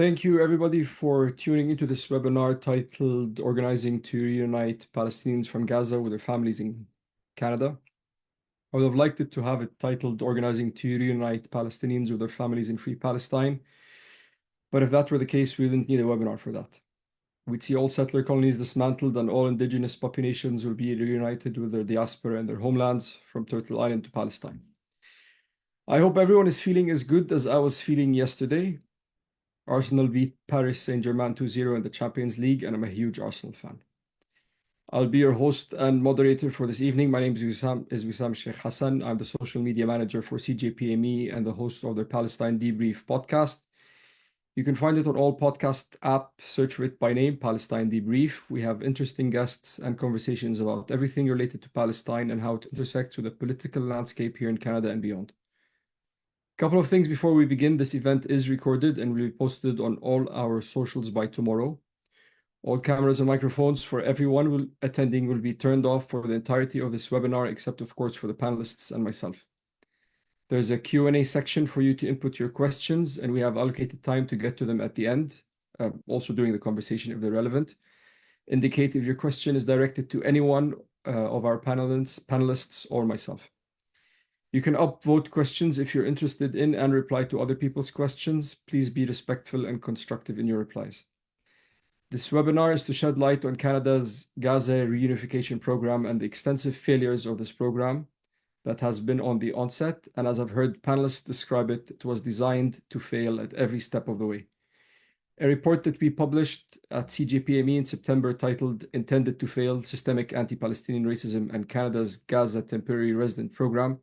Thank you, everybody, for tuning into this webinar titled Organizing to Reunite Palestinians from Gaza with their families in Canada. I would have liked it to have it titled Organizing to Reunite Palestinians with their families in Free Palestine. But if that were the case, we didn't need a webinar for that. We'd see all settler colonies dismantled and all indigenous populations will be reunited with their diaspora and their homelands from Turtle Island to Palestine. I hope everyone is feeling as good as I was feeling yesterday. Arsenal beat Paris Saint-Germain 2-0 in the Champions League, and I'm a huge Arsenal fan. I'll be your host and moderator for this evening. My name is Wissam Sheikh Hassan. I'm the social media manager for CJPME and the host of their Palestine Debrief podcast. You can find it on all podcast apps. Search for it by name, Palestine Debrief. We have interesting guests and conversations about everything related to Palestine and how it intersects with the political landscape here in Canada and beyond. Couple of things before we begin. This event is recorded and will be posted on all our socials by tomorrow. All cameras and microphones for everyone attending will be turned off for the entirety of this webinar, except of course for the panelists and myself. There's a Q&A section for you to input your questions, and we have allocated time to get to them at the end, also during the conversation if they're relevant. Indicate if your question is directed to anyone of our panelists or myself. You can upvote questions if you're interested in and reply to other people's questions. Please be respectful and constructive in your replies. This webinar is to shed light on Canada's Gaza Reunification program and the extensive failures of this program that has been on the onset. And as I've heard panelists describe it, it was designed to fail at every step of the way. A report that we published at CJPME in September titled Intended to Fail, Systemic Anti-Palestinian Racism and Canada's Gaza Temporary Resident Program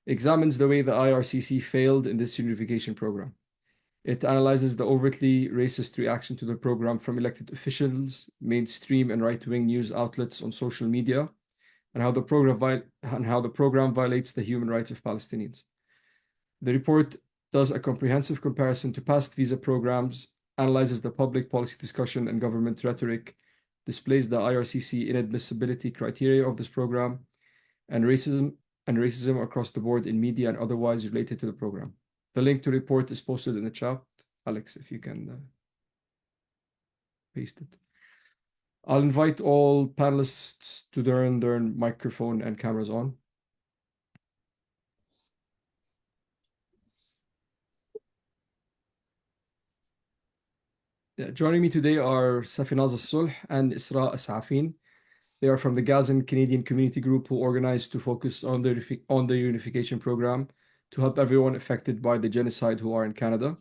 examines the way the IRCC failed in this unification program. It analyzes the overtly racist reaction to the program from elected officials, mainstream and right-wing news outlets on social media, and how the program violates the human rights of Palestinians. The report does a comprehensive comparison to past visa programs, analyzes the public policy discussion and government rhetoric, displays the IRCC inadmissibility criteria of this program, and racism across the board in media and otherwise related to the program. The link to the report is posted in the chat. Alex, if you can paste it. I'll invite all panelists to turn their microphone and cameras on. Joining me today are Safinaz El-Solh and Israa Alsaafin. They are from the Gazan Canadian community group who organized to focus on the Reunification program to help everyone affected by the genocide who are in Canada.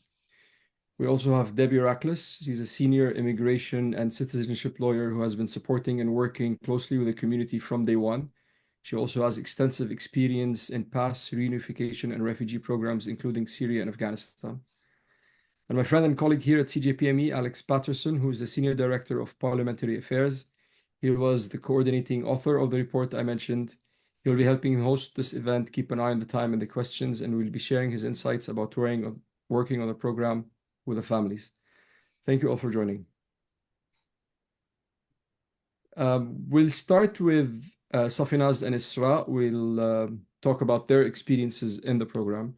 We also have Debbie Rachlis. She's a senior immigration and citizenship lawyer who has been supporting and working closely with the community from day one. She also has extensive experience in past reunification and refugee programs, including Syria and Afghanistan. And my friend and colleague here at CJPME, Alex Paterson, who is the Senior Director of Parliamentary Affairs. He was the coordinating author of the report I mentioned. He'll be helping host this event, keep an eye on the time and the questions, and we'll be sharing his insights about working on the program with the families. Thank you all for joining. We'll start with Safinaz and Israa. We'll talk about their experiences in the program.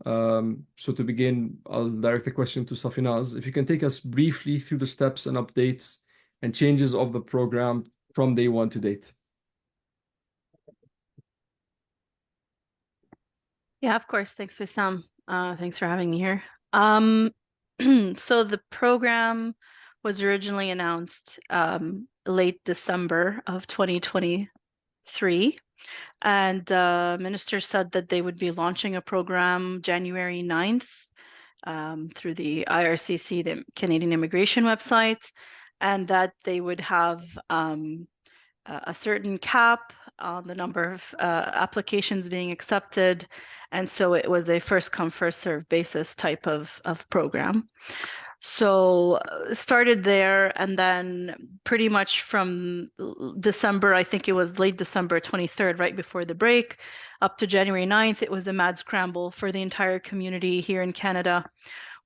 So to begin, I'll direct the question to Safinaz. If you can take us briefly through the steps and updates and changes of the program from day one to date. Yeah, of course. Thanks, Wissam. Thanks for having me here. So the program was originally announced late December of 2023. And ministers said that they would be launching a program January 9th through the IRCC, the Canadian Immigration website, and that they would have a certain cap on the number of applications being accepted. And so it was a first come, first serve basis type of program. So started there, and then pretty much from December, I think it was late December 23rd, right before the break, up to January 9th, it was a mad scramble for the entire community here in Canada,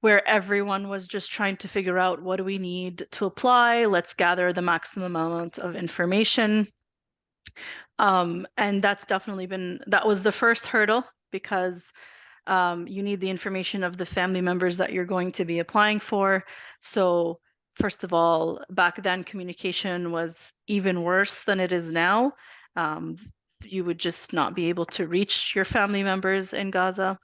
where everyone was just trying to figure out, what do we need to apply? Let's gather the maximum amount of information. And that's definitely that was the first hurdle, because You need the information of the family members that you're going to be applying for. So first of all, back then communication was even worse than it is now. You would just not be able to reach your family members in Gaza.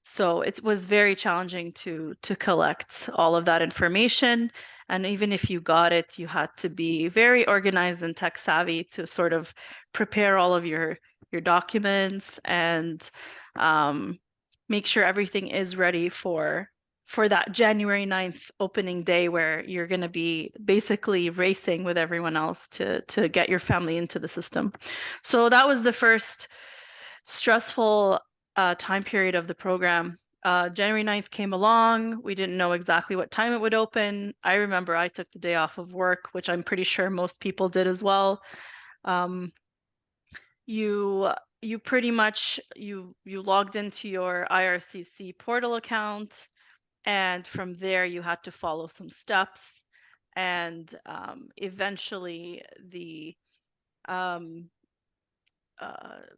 So it was very challenging to collect all of that information. And even if you got it, you had to be very organized and tech savvy to sort of prepare all of your documents and make sure everything is ready for that January 9th opening day where you're going to be basically racing with everyone else to get your family into the system. So that was the first stressful time period of the program. January 9th came along. We didn't know exactly what time it would open. I remember I took the day off of work, which I'm pretty sure most people did as well. You pretty much you logged into your IRCC portal account, and from there you had to follow some steps, and eventually the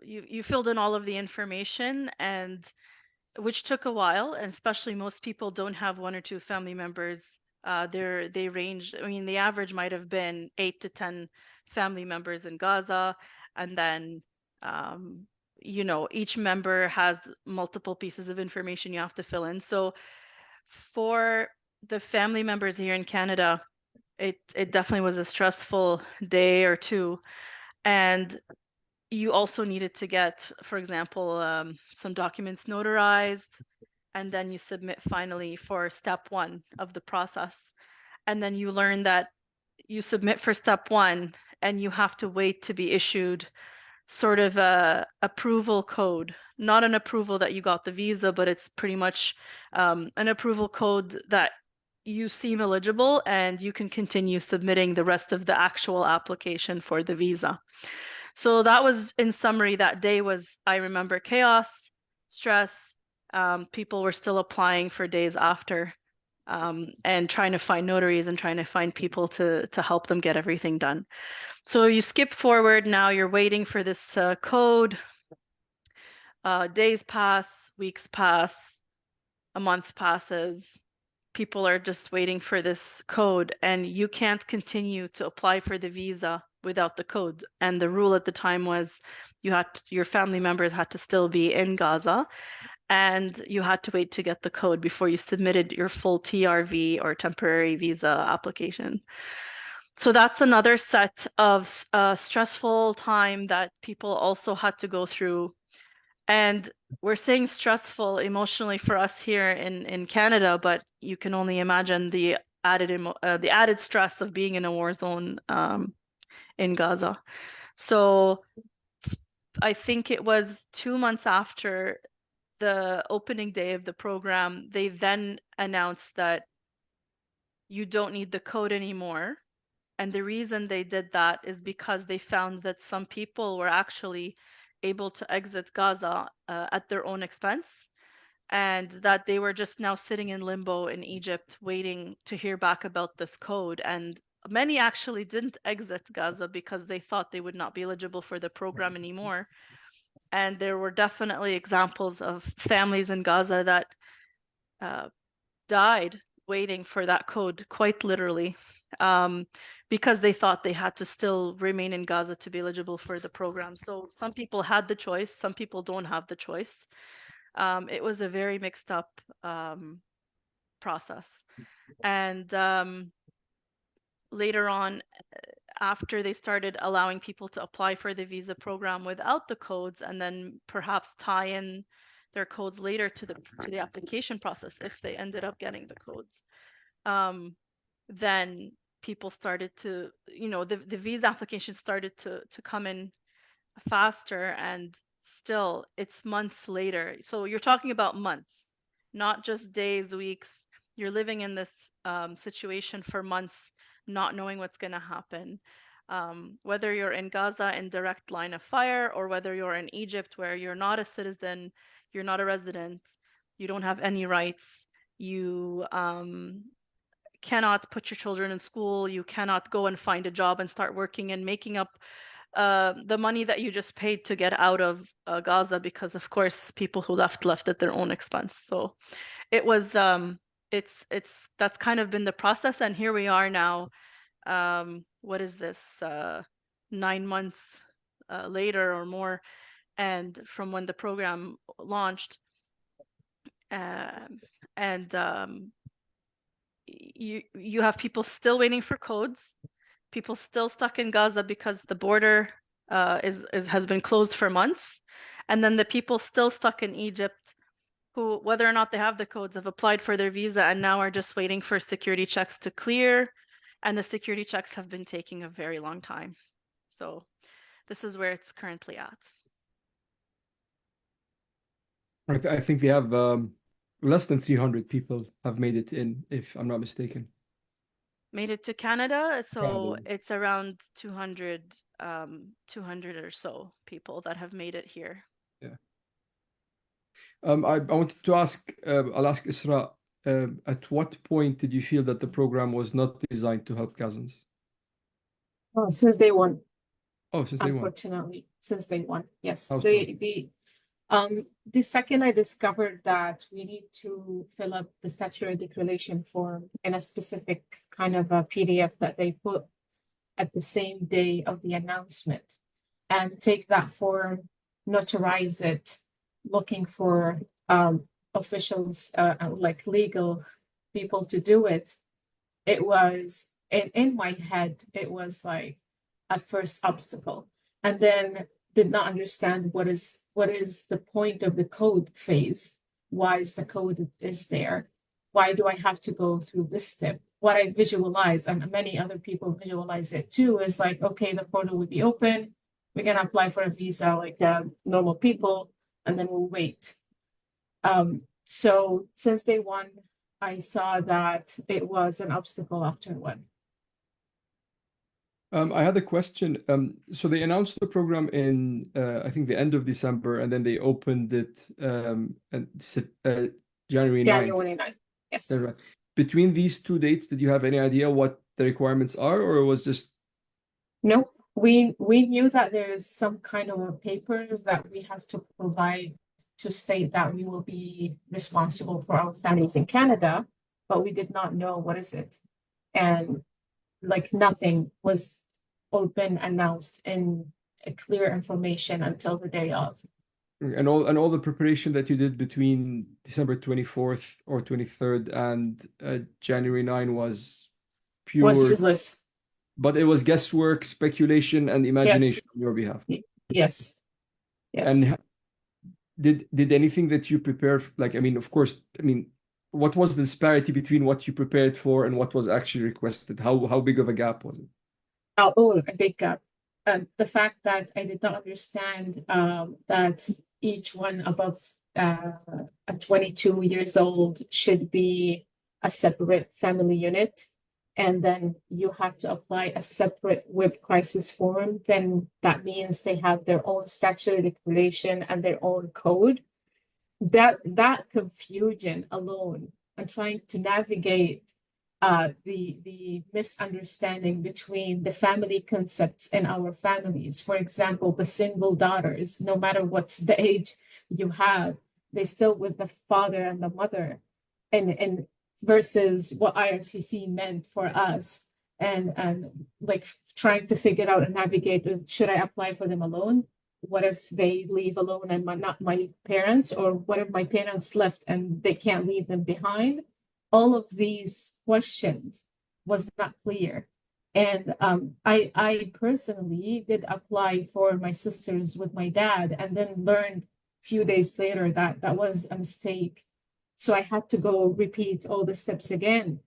you filled in all of the information, and which took a while, and especially most people don't have one or two family members. They range, I mean, the average might have been 8 to 10 family members in Gaza, and then each member has multiple pieces of information you have to fill in. So for the family members here in Canada, it definitely was a stressful day or two. And you also needed to get, for example, some documents notarized, and then you submit finally for step one of the process. And then you learn that you submit for step one and you have to wait to be issued sort of a approval code, not an approval that you got the visa, but it's pretty much an approval code that you seem eligible and you can continue submitting the rest of the actual application for the visa. So that was, in summary, that day was, I remember, chaos, stress. People were still applying for days after, and trying to find notaries and trying to find people to help them get everything done. So you skip forward, now you're waiting for this code. Days pass, weeks pass, a month passes. People are just waiting for this code, and you can't continue to apply for the visa without the code. And the rule at the time was your family members had to still be in Gaza, and you had to wait to get the code before you submitted your full TRV or temporary visa application. So that's another set of stressful time that people also had to go through. And we're saying stressful emotionally for us here in Canada, but you can only imagine the added stress of being in a war zone in Gaza. So I think it was 2 months after the opening day of the program, they then announced that you don't need the code anymore. And the reason they did that is because they found that some people were actually able to exit Gaza at their own expense, and that they were just now sitting in limbo in Egypt waiting to hear back about this code. And many actually didn't exit Gaza because they thought they would not be eligible for the program anymore. And there were definitely examples of families in Gaza that died waiting for that code, quite literally, because they thought they had to still remain in Gaza to be eligible for the program. So some people had the choice, some people don't have the choice. It was a very mixed up process. And later on, after they started allowing people to apply for the visa program without the codes, and then perhaps tie in their codes later to the application process if they ended up getting the codes, then people started to, the visa application started to come in faster, and still it's months later. So you're talking about months, not just days, weeks. You're living in this situation for months, not knowing what's going to happen. Whether you're in Gaza in direct line of fire, or whether you're in Egypt where you're not a citizen, you're not a resident, you don't have any rights, you cannot put your children in school, you cannot go and find a job and start working and making up the money that you just paid to get out of Gaza, because of course people who left at their own expense. So it was it's that's kind of been the process, and here we are now. What is this? 9 months later or more, and from when the program launched, and you have people still waiting for codes, people still stuck in Gaza because the border has been closed for months, and then the people still stuck in Egypt who, whether or not they have the codes, have applied for their visa and now are just waiting for security checks to clear, and the security checks have been taking a very long time. So this is where it's currently at. I think they have less than 300 people have made it in, if I'm not mistaken. Made it to Canada, so Canada, yes. it's around 200 or so people that have made it here. Yeah. I wanted to ask, I'll ask Israa, at what point did you feel that the program was not designed to help Gazans? Oh, since day one, Oh, since day one. unfortunately, since day one, yes. How so? The second I discovered that we need to fill up the statutory declaration form in a specific kind of a PDF that they put at the same day of the announcement, and take that form, notarize it, looking for officials, like legal people to do it. It was in my head, it was like a first obstacle, and then did not understand what is the point of the code phase. Why is the code is there? Why do I have to go through this step? What I visualize, and many other people visualize it too, is like, okay, the portal will be open, we're gonna apply for a visa like normal people, and then we'll wait. So since day one, I saw that it was an obstacle after one. I had a question. So they announced the program in, I think, the end of December, and then they opened it January 9th. January 9th, yes. That's right. Between these two dates, did you have any idea what the requirements are, or it was just? No, we knew that there is some kind of a paper that we have to provide to state that we will be responsible for our families in Canada, but we did not know what is it. And like nothing was open, announced in a clear information until the day of. And all the preparation that you did between December 24th or 23rd and January 9 was pure, Was useless. But it was guesswork, speculation, and imagination on your behalf. Yes. Yes. And did anything that you prepared, like, I mean, of course, I mean, what was the disparity between what you prepared for and what was actually requested? How big of a gap was it? Oh, a big gap. The fact that I did not understand that each one above 22 years old should be a separate family unit, and then you have to apply a separate WIP crisis form, then that means they have their own statutory declaration and their own code. That confusion alone, and trying to navigate the misunderstanding between the family concepts in our families. For example, the single daughters, no matter what's the age you have, they still with the father and the mother, and versus what IRCC meant for us, and like trying to figure out and navigate, should I apply for them alone? What if they leave alone and not my parents? Or what if my parents left and they can't leave them behind? All of these questions was not clear. And I personally did apply for my sisters with my dad, and then learned a few days later that that was a mistake. So I had to go repeat all the steps again.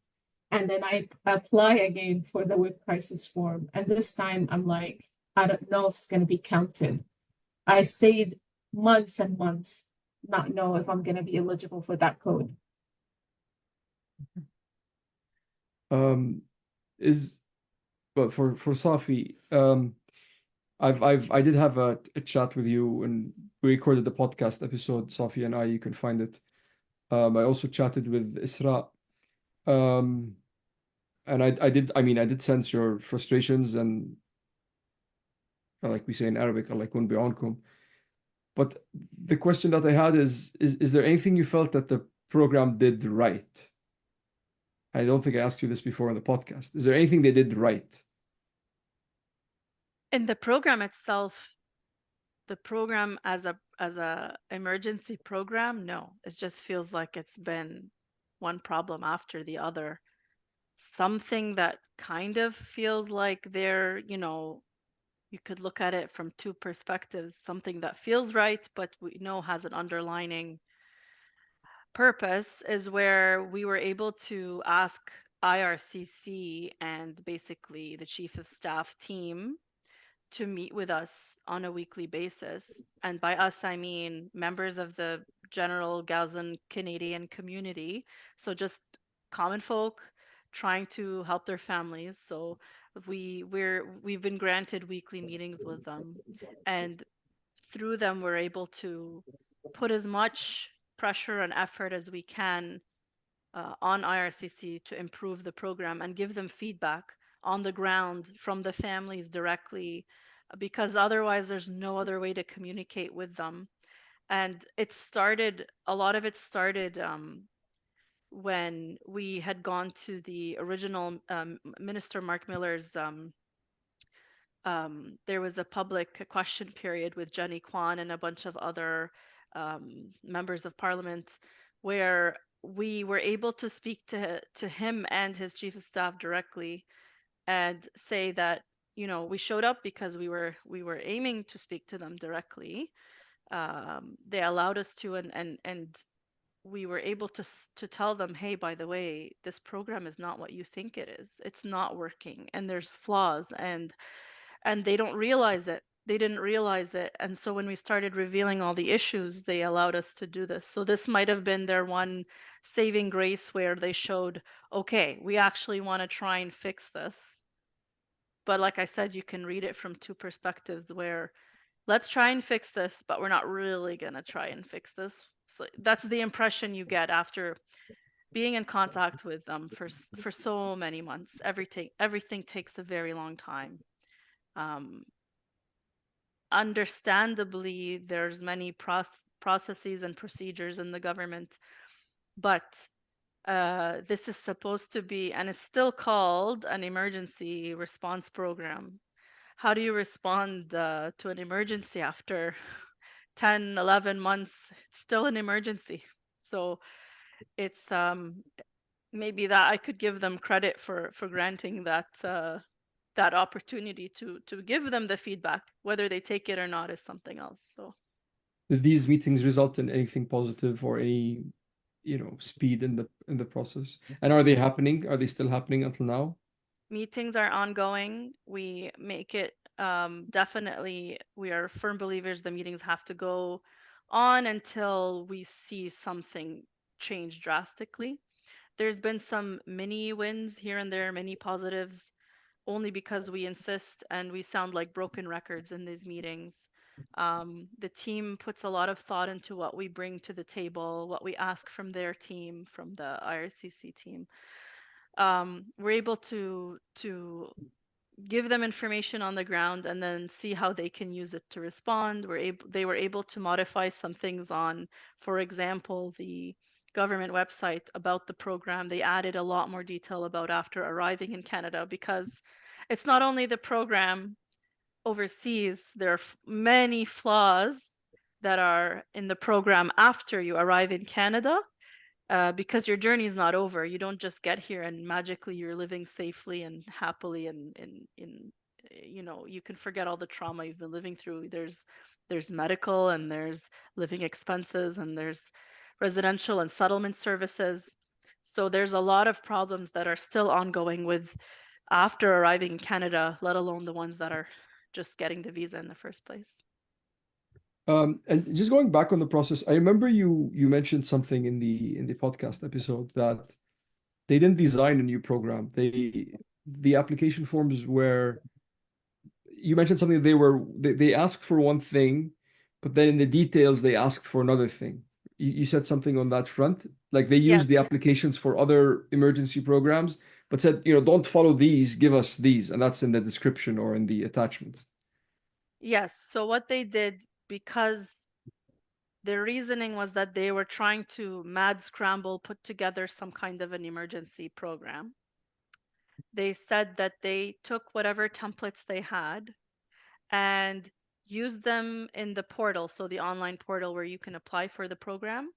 And then I apply again for the WIP crisis form. And this time I'm like, I don't know if it's going to be counted. I stayed months and months, not know if I'm going to be eligible for that code. But for Safi, I did have a chat with you, and we recorded the podcast episode, Safi and I. You can find it. I also chatted with Israa, and I did sense your frustrations, and like we say in Arabic, Allah yakun bi'awnkum. But the question that I had is there anything you felt that the program did right? I don't think I asked you this before on the podcast. Is there anything they did right? In the program itself, the program as a emergency program, no, it just feels like it's been one problem after the other. Something that kind of feels like they're, you could look at it from two perspectives. Something that feels right, but we know has an underlining purpose is where we were able to ask IRCC and basically the chief of staff team to meet with us on a weekly basis. And by us, I mean members of the general Gazan Canadian community. So just common folk trying to help their families. So we've been granted weekly meetings with them. And through them, we're able to put as much pressure and effort as we can on IRCC to improve the program and give them feedback on the ground from the families directly, because otherwise there's no other way to communicate with them. And a lot of it started when we had gone to the original Minister Mark Miller's there was a public question period with Jenny Kwan and a bunch of other members of parliament where we were able to speak to him and his chief of staff directly and say that we showed up because we were aiming to speak to them directly. They allowed us to, and we were able to tell them, hey, by the way, this program is not what you think it is. It's not working, and there's flaws, and they don't realize it. They didn't realize it. And so when we started revealing all the issues, they allowed us to do this. So this might have been their one saving grace where they showed, okay, we actually want to try and fix this. But like I said, you can read it from two perspectives where let's try and fix this, but we're not really going to try and fix this. So that's the impression you get after being in contact with them for so many months. Everything takes a very long time. Understandably, there's many processes and procedures in the government, but this is supposed to be, and it's still called an emergency response program. How do you respond to an emergency after 10, 11 months? It's still an emergency. So it's maybe that I could give them credit for granting that that opportunity to give them the feedback. Whether they take it or not is something else. So Did these meetings result in anything positive or any, speed in the process? And are they happening? Are they still happening until now? meetings are ongoing. We make it definitely, we are firm believers the meetings have to go on until we see something change drastically. There's been some mini wins here and there, many positives, only because we insist and we sound like broken records in these meetings. The team puts a lot of thought into what we bring to the table, what we ask from their team, from the IRCC team. We're able to give them information on the ground and then see how they can use it to respond. They were able to modify some things on, for example, the government website about the program. They added a lot more detail about after arriving in Canada, because it's not only the program overseas, there are many flaws that are in the program after you arrive in Canada, because your journey is not over. You don't just get here and magically you're living safely and happily, and you can forget all the trauma you've been living through. There's medical, and there's living expenses, and there's residential and settlement services. So there's a lot of problems that are still ongoing with after arriving in Canada, let alone the ones that are just getting the visa in the first place. And just going back on the process, I remember you mentioned something in the podcast episode that they didn't design a new program. The application forms were, you mentioned something, they asked for one thing, but then in the details they asked for another thing. You said something on that front, like they used the applications for other emergency programs, but said, don't follow these, give us these, and that's in the description or in the attachments. Yes. So what they did, because their reasoning was that they were trying to mad scramble, put together some kind of an emergency program. They said that they took whatever templates they had and used them in the portal, so the online portal where you can apply for the program.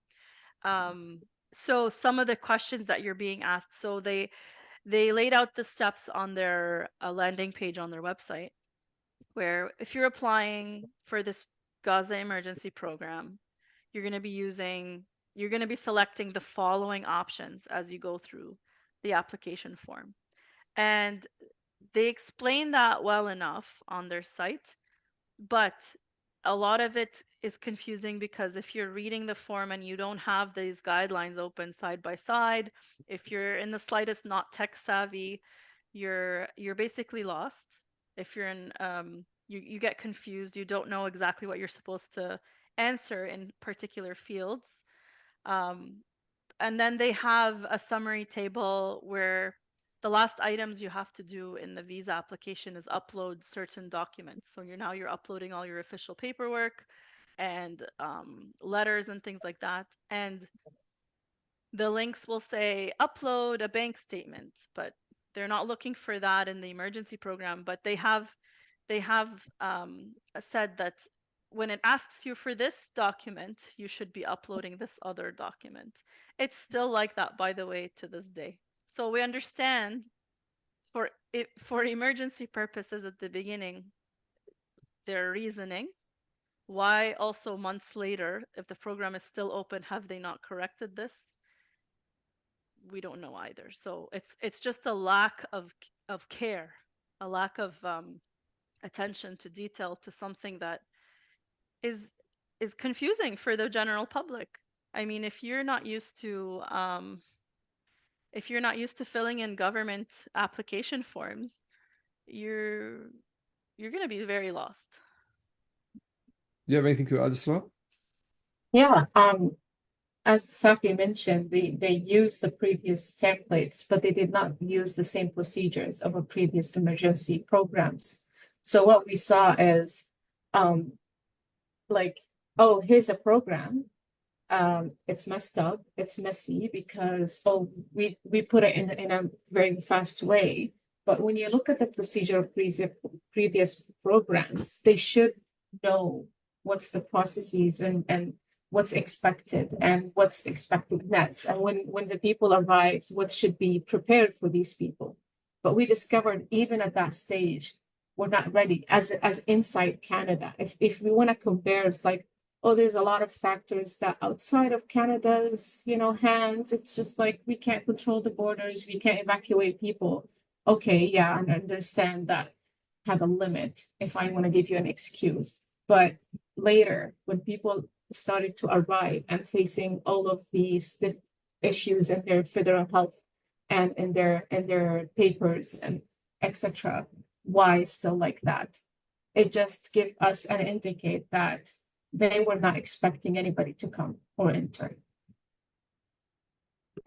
So some of the questions that you're being asked, so they laid out the steps on their landing page on their website, where if you're applying for this Gaza emergency program, you're going to be selecting the following options as you go through the application form. And they explain that well enough on their site, but a lot of it is confusing because if you're reading the form and you don't have these guidelines open side by side, if you're in the slightest not tech savvy, you're basically lost. If you're in you get confused, you don't know exactly what you're supposed to answer in particular fields. And then they have a summary table where the last items you have to do in the visa application is upload certain documents. So you're uploading all your official paperwork and letters and things like that. And the links will say upload a bank statement, but they're not looking for that in the emergency program. But they have said that when it asks you for this document, you should be uploading this other document. It's still like that, by the way, to this day. So we understand for emergency purposes at the beginning, their reasoning. Why also months later, if the program is still open, have they not corrected this? We don't know either. So it's just a lack of care, a lack of attention to detail to something that is confusing for the general public. I mean, if you're not used to filling in government application forms, you're going to be very lost. Do you have anything to add, Israa? Yeah, as Safi mentioned, they used the previous templates, but they did not use the same procedures of a previous emergency programs. So what we saw is, like, oh, here's a program. It's messed up. It's messy because we put it in a very fast way. But when you look at the procedure of previous programs, they should know what's the processes and what's expected and what's expected next. And when the people arrived, what should be prepared for these people. But we discovered even at that stage, we're not ready as inside Canada. If we want to compare, it's like, oh, there's a lot of factors that outside of Canada's, hands. It's just like we can't control the borders, we can't evacuate people. Okay, yeah, I understand that have a limit if I want to give you an excuse. But later, when people started to arrive and facing all of the issues in their federal health and in their papers and etc., why still like that? It just gives us an indicate that they were not expecting anybody to come or enter.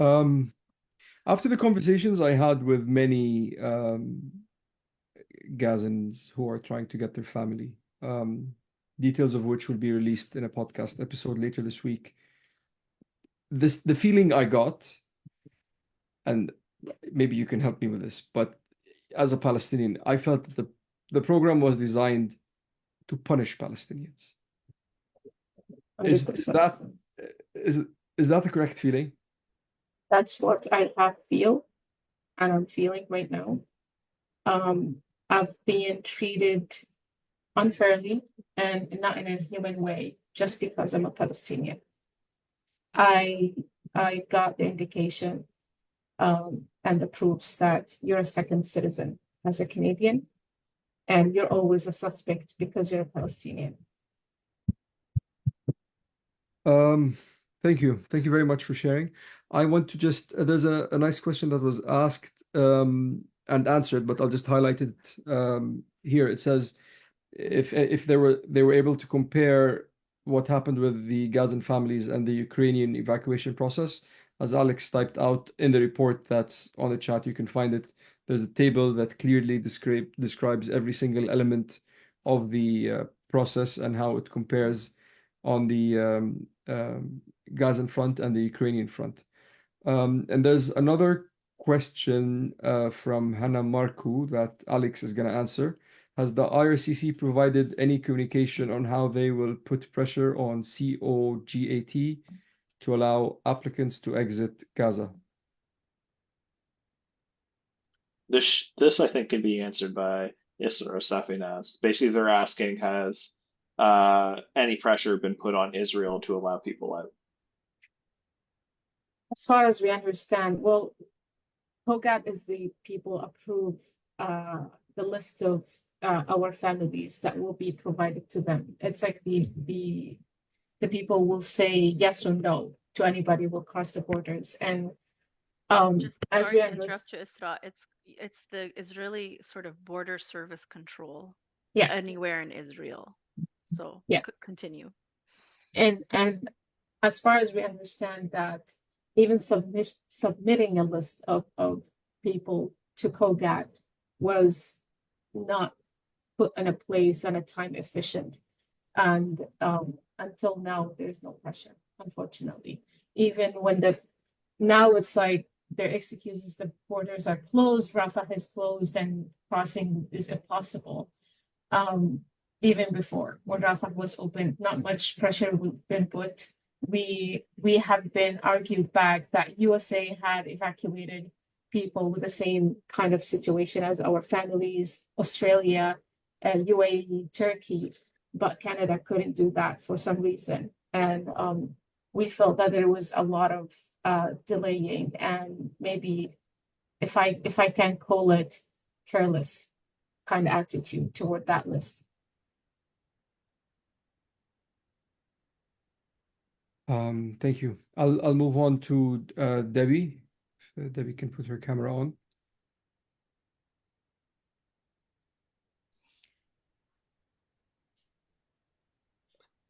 After the conversations I had with many Gazans who are trying to get their family, details of which will be released in a podcast episode later this week, the feeling I got, and maybe you can help me with this, but as a Palestinian, I felt that the program was designed to punish Palestinians. Is that the correct feeling? That's what I feel, and I'm feeling right now. I've been treated unfairly and not in a human way just because I'm a Palestinian. I got the indication and the proofs that you're a second citizen as a Canadian, and you're always a suspect because you're a Palestinian. Thank you. Thank you very much for sharing. I want to just, there's a nice question that was asked and answered, but I'll just highlight it here. It says, if they were able to compare what happened with the Gazan families and the Ukrainian evacuation process, as Alex typed out in the report that's on the chat, you can find it. There's a table that clearly describes every single element of the process and how it compares on the Gazan front and the Ukrainian front. And there's another question from Hannah Marku that Alex is going to answer. Has the IRCC provided any communication on how they will put pressure on COGAT to allow applicants to exit Gaza? This I think can be answered by Israa or Safinaz. Basically, they're asking, has any pressure been put on Israel to allow people out? As far as we understand, well, COGAT is the people approve the list of our families that will be provided to them. It's like the people will say yes or no to anybody who will cross the borders. And as we understand, Israa, it's the Israeli sort of border service control yeah, anywhere in Israel. So yeah, continue. and as far as we understand that even submitting a list of people to COGAT was not put in a place and a time efficient. And until now, there's no pressure, unfortunately. Even when now it's like their excuse is the borders are closed, Rafah is closed, and crossing is impossible. Even before, when Rafah was open, not much pressure would been put. We have been argued back that USA had evacuated people with the same kind of situation as our families, Australia, UAE, Turkey, but Canada couldn't do that for some reason. And we felt that there was a lot of delaying and maybe, if I can call it, careless kind of attitude toward that list. Thank you. I'll move on to Debbie. If Debbie can put her camera on.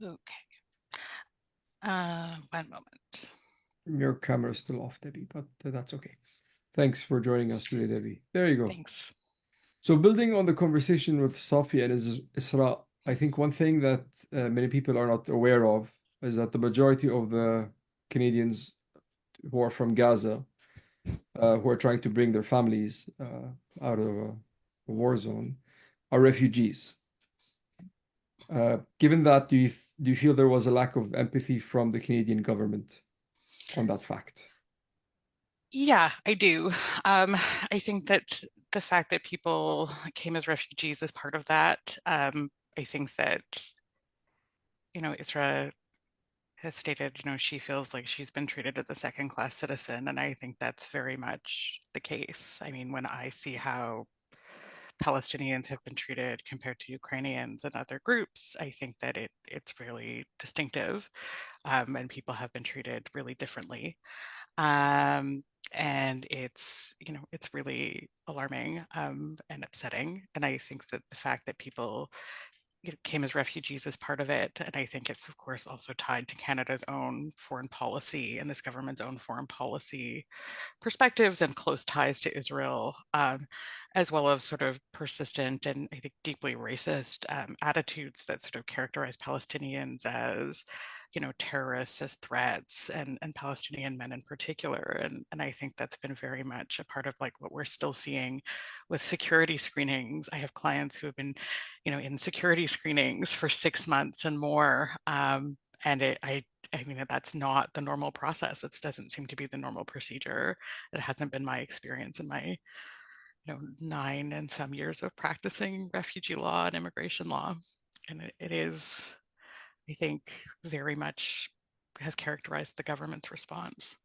Okay. One moment. Your camera is still off, Debbie, but that's okay. Thanks for joining us today, Debbie. There you go. Thanks. So building on the conversation with Safi and Israa, I think one thing that many people are not aware of is that the majority of the Canadians who are from Gaza, who are trying to bring their families out of a war zone, are refugees. Given that, do you feel there was a lack of empathy from the Canadian government on that fact? Yeah, I do. I think that the fact that people came as refugees is part of that. I think that, Israa has stated, she feels like she's been treated as a second-class citizen, and I think that's very much the case. I mean, when I see how Palestinians have been treated compared to Ukrainians and other groups, I think that it's really distinctive, and people have been treated really differently. And it's really alarming and upsetting. And I think that the fact that people came as refugees is part of it. And I think it's, of course, also tied to Canada's own foreign policy and this government's own foreign policy perspectives and close ties to Israel, as well as sort of persistent and I think deeply racist attitudes that sort of characterize Palestinians as, terrorists, as threats, and Palestinian men in particular. And I think that's been very much a part of like what we're still seeing with security screenings. I have clients who have been, in security screenings for 6 months and more. And I mean, that's not the normal process. It doesn't seem to be the normal procedure. It hasn't been my experience in my, 9 and some years of practicing refugee law and immigration law. And it is, I think, very much has characterized the government's response.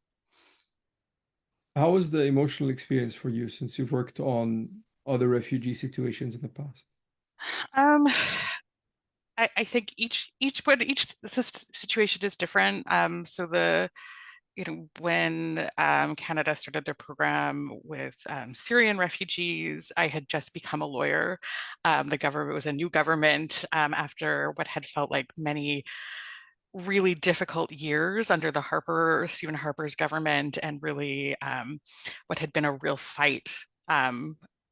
How was the emotional experience for you since you've worked on other refugee situations in the past? I think each situation is different. So when Canada started their program with Syrian refugees, I had just become a lawyer. The government was a new government after what had felt like many really difficult years under the Stephen Harper's government, and really what had been a real fight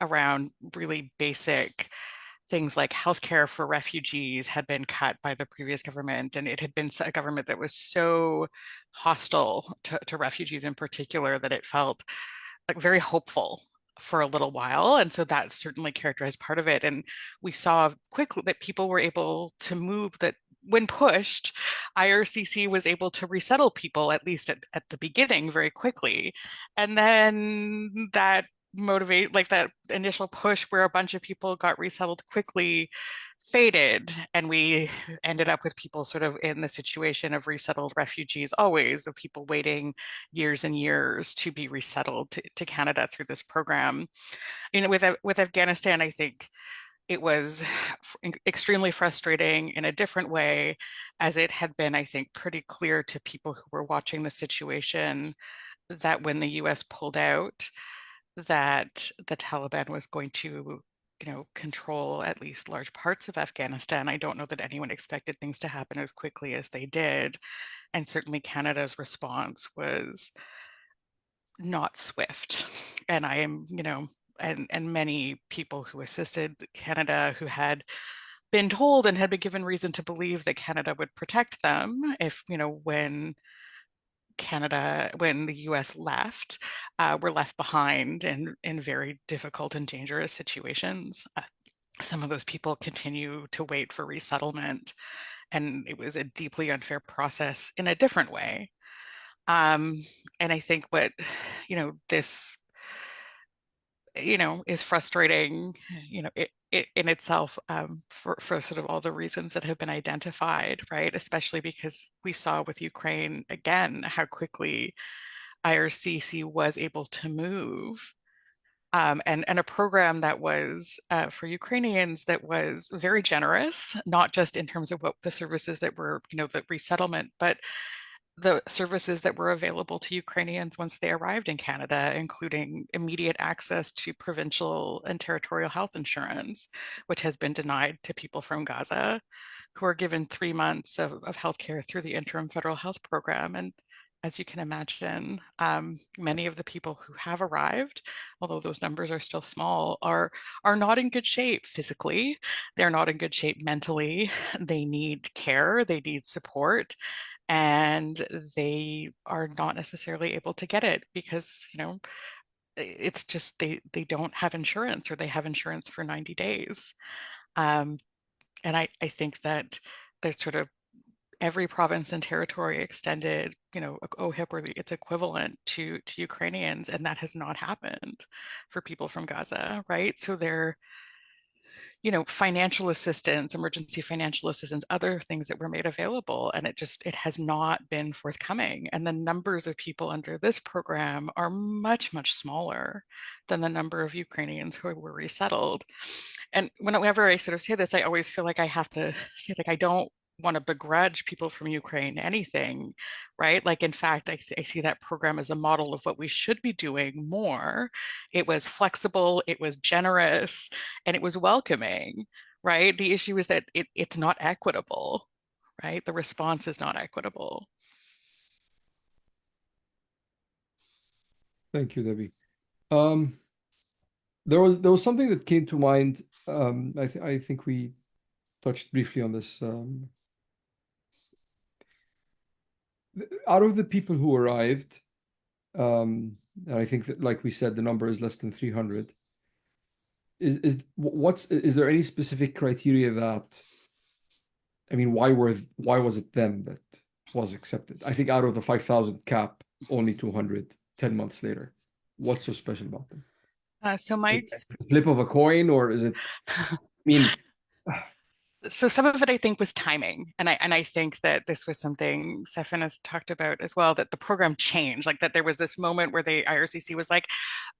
around really basic things like healthcare for refugees had been cut by the previous government, and it had been a government that was so hostile to refugees in particular that it felt like very hopeful for a little while. And so that certainly characterized part of it. And we saw quickly that people were able to move, that when pushed, IRCC was able to resettle people, at least at the beginning, very quickly. And then that like that initial push where a bunch of people got resettled quickly faded, and we ended up with people sort of in the situation of resettled refugees always, of people waiting years and years to be resettled to Canada through this program. You know, with Afghanistan, I think it was extremely frustrating in a different way, as it had been, I think, pretty clear to people who were watching the situation that when the US pulled out, that the Taliban was going to, you know, control at least large parts of Afghanistan. I don't know that anyone expected things to happen as quickly as they did. And certainly Canada's response was not swift. And I am, you know, and many people who assisted Canada who had been told and had been given reason to believe that Canada would protect them if, you know, when the US left, were left behind in very difficult and dangerous situations. Some of those people continue to wait for resettlement, and it was a deeply unfair process in a different way. And I think what, you know, this, you know, is frustrating, you know, it in itself, for sort of all the reasons that have been identified, right? Especially because we saw with Ukraine again how quickly IRCC was able to move, and a program that was, for Ukrainians, that was very generous, not just in terms of what the services that were, you know, the resettlement, but the services that were available to Ukrainians once they arrived in Canada, including immediate access to provincial and territorial health insurance, which has been denied to people from Gaza, who are given 3 months of healthcare through the interim federal health program. And as you can imagine, many of the people who have arrived, although those numbers are still small, are not in good shape physically. They're not in good shape mentally. They need care, they need support, and they are not necessarily able to get it because, you know, it's just they don't have insurance, or they have insurance for 90 days. And I think that there's sort of every province and territory extended, you know, OHIP or its equivalent to Ukrainians, and that has not happened for people from Gaza, right? So they're, you know, financial assistance, emergency financial assistance, other things that were made available, and it has not been forthcoming. And the numbers of people under this program are much, much smaller than the number of Ukrainians who were resettled. And whenever I sort of say this, I always feel like I have to say, like, I don't want to begrudge people from Ukraine anything, right? Like, in fact, I see that program as a model of what we should be doing more. It was flexible, it was generous, and it was welcoming, right? The issue is that it's not equitable, right? The response is not equitable. Thank you, Debbie. There was something that came to mind. I think we touched briefly on this. Out of the people who arrived, and I think that, like we said, the number is less than 300. Is there any specific criteria that, I mean, why was it them that was accepted? I think out of the 5,000 cap, only 200 10 months later. What's so special about them? So Is it the flip of a coin, or is it, I mean, so some of it, I think, was timing. And I think that this was something Safinaz talked about as well, that the program changed, like that there was this moment where the IRCC was like,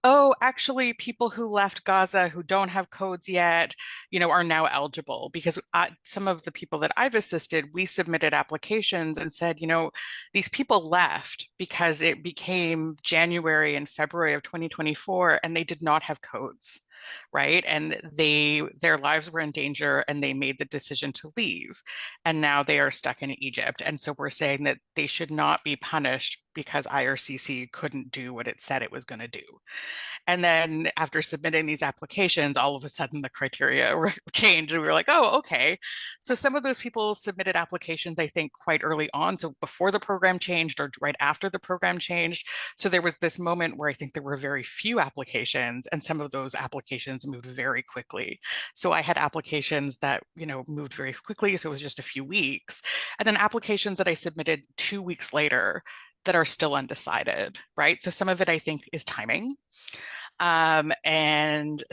oh, actually, people who left Gaza who don't have codes yet, you know, are now eligible. Because some of the people that I've assisted, we submitted applications and said, you know, these people left because it became January and February of 2024 and they did not have codes, right? And their lives were in danger and they made the decision to leave. And now they are stuck in Egypt. And so we're saying that they should not be punished because IRCC couldn't do what it said it was going to do. And then after submitting these applications, all of a sudden the criteria changed and we were like, oh, okay. So some of those people submitted applications, I think, quite early on. So before the program changed or right after the program changed. So there was this moment where I think there were very few applications and some of those applications moved very quickly. So I had applications that, moved very quickly. So it was just a few weeks. And then applications that I submitted 2 weeks later that are still undecided, right? So some of it I think is timing. And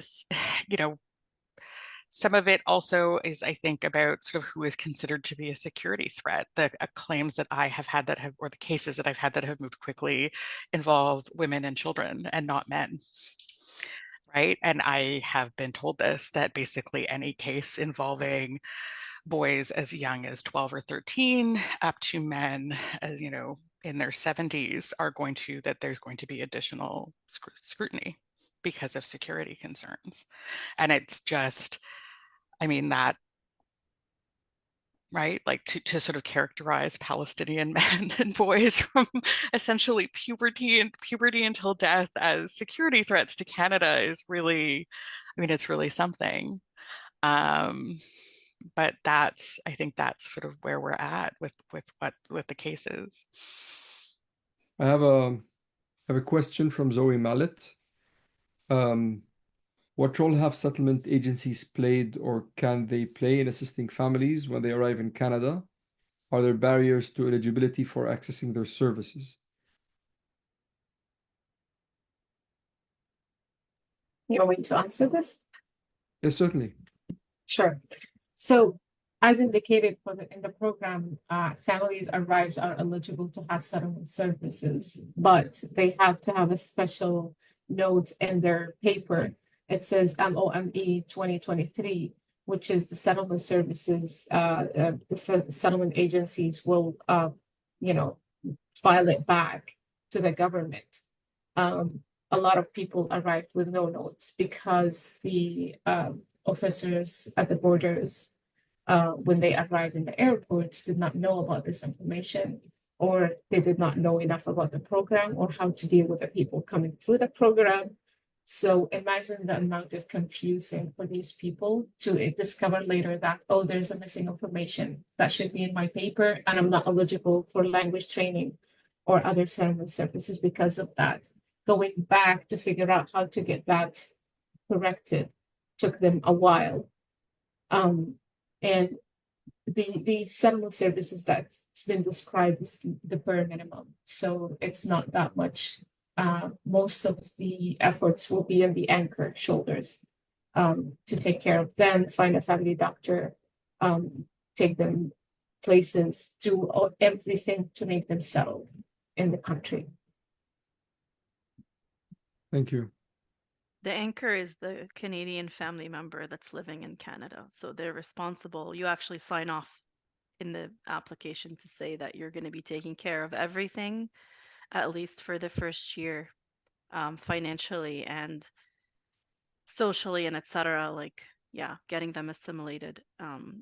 some of it also is, I think, about sort of who is considered to be a security threat. The claims that I have had or the cases that I've had that have moved quickly involve women and children and not men. Right. And I have been told this, that basically any case involving boys as young as 12 or 13 up to men as, in their 70s there's going to be additional scrutiny because of security concerns. And it's just, that, right, like to sort of characterize Palestinian men and boys from essentially puberty until death as security threats to Canada is really, it's really something. But I think that's sort of where we're at with the cases. I have a question from Zoe Mallet. What role have settlement agencies played or can they play in assisting families when they arrive in Canada? Are there barriers to eligibility for accessing their services? You want me to answer this? Yes, certainly. Sure. So, as indicated in the program, families arrived are eligible to have settlement services, but they have to have a special note in their paper. It says MOME 2023, which is the settlement services. The settlement agencies will, file it back to the government. A lot of people arrived with no notes because the officers at the borders, when they arrived in the airports, did not know about this information, or they did not know enough about the program or how to deal with the people coming through the program. So imagine the amount of confusing for these people to discover later that, oh, there's a missing information that should be in my paper and I'm not eligible for language training or other settlement services because of that. Going back to figure out how to get that corrected took them a while. And the settlement services that's been described is the bare minimum. So it's not that much. Most of the efforts will be on the anchor shoulders to take care of them, find a family doctor, take them places, do everything to make them settled in the country. Thank you. The anchor is the Canadian family member that's living in Canada. So they're responsible. You actually sign off in the application to say that you're going to be taking care of everything, at least for the first year, financially and socially and etc. Like, yeah, getting them assimilated.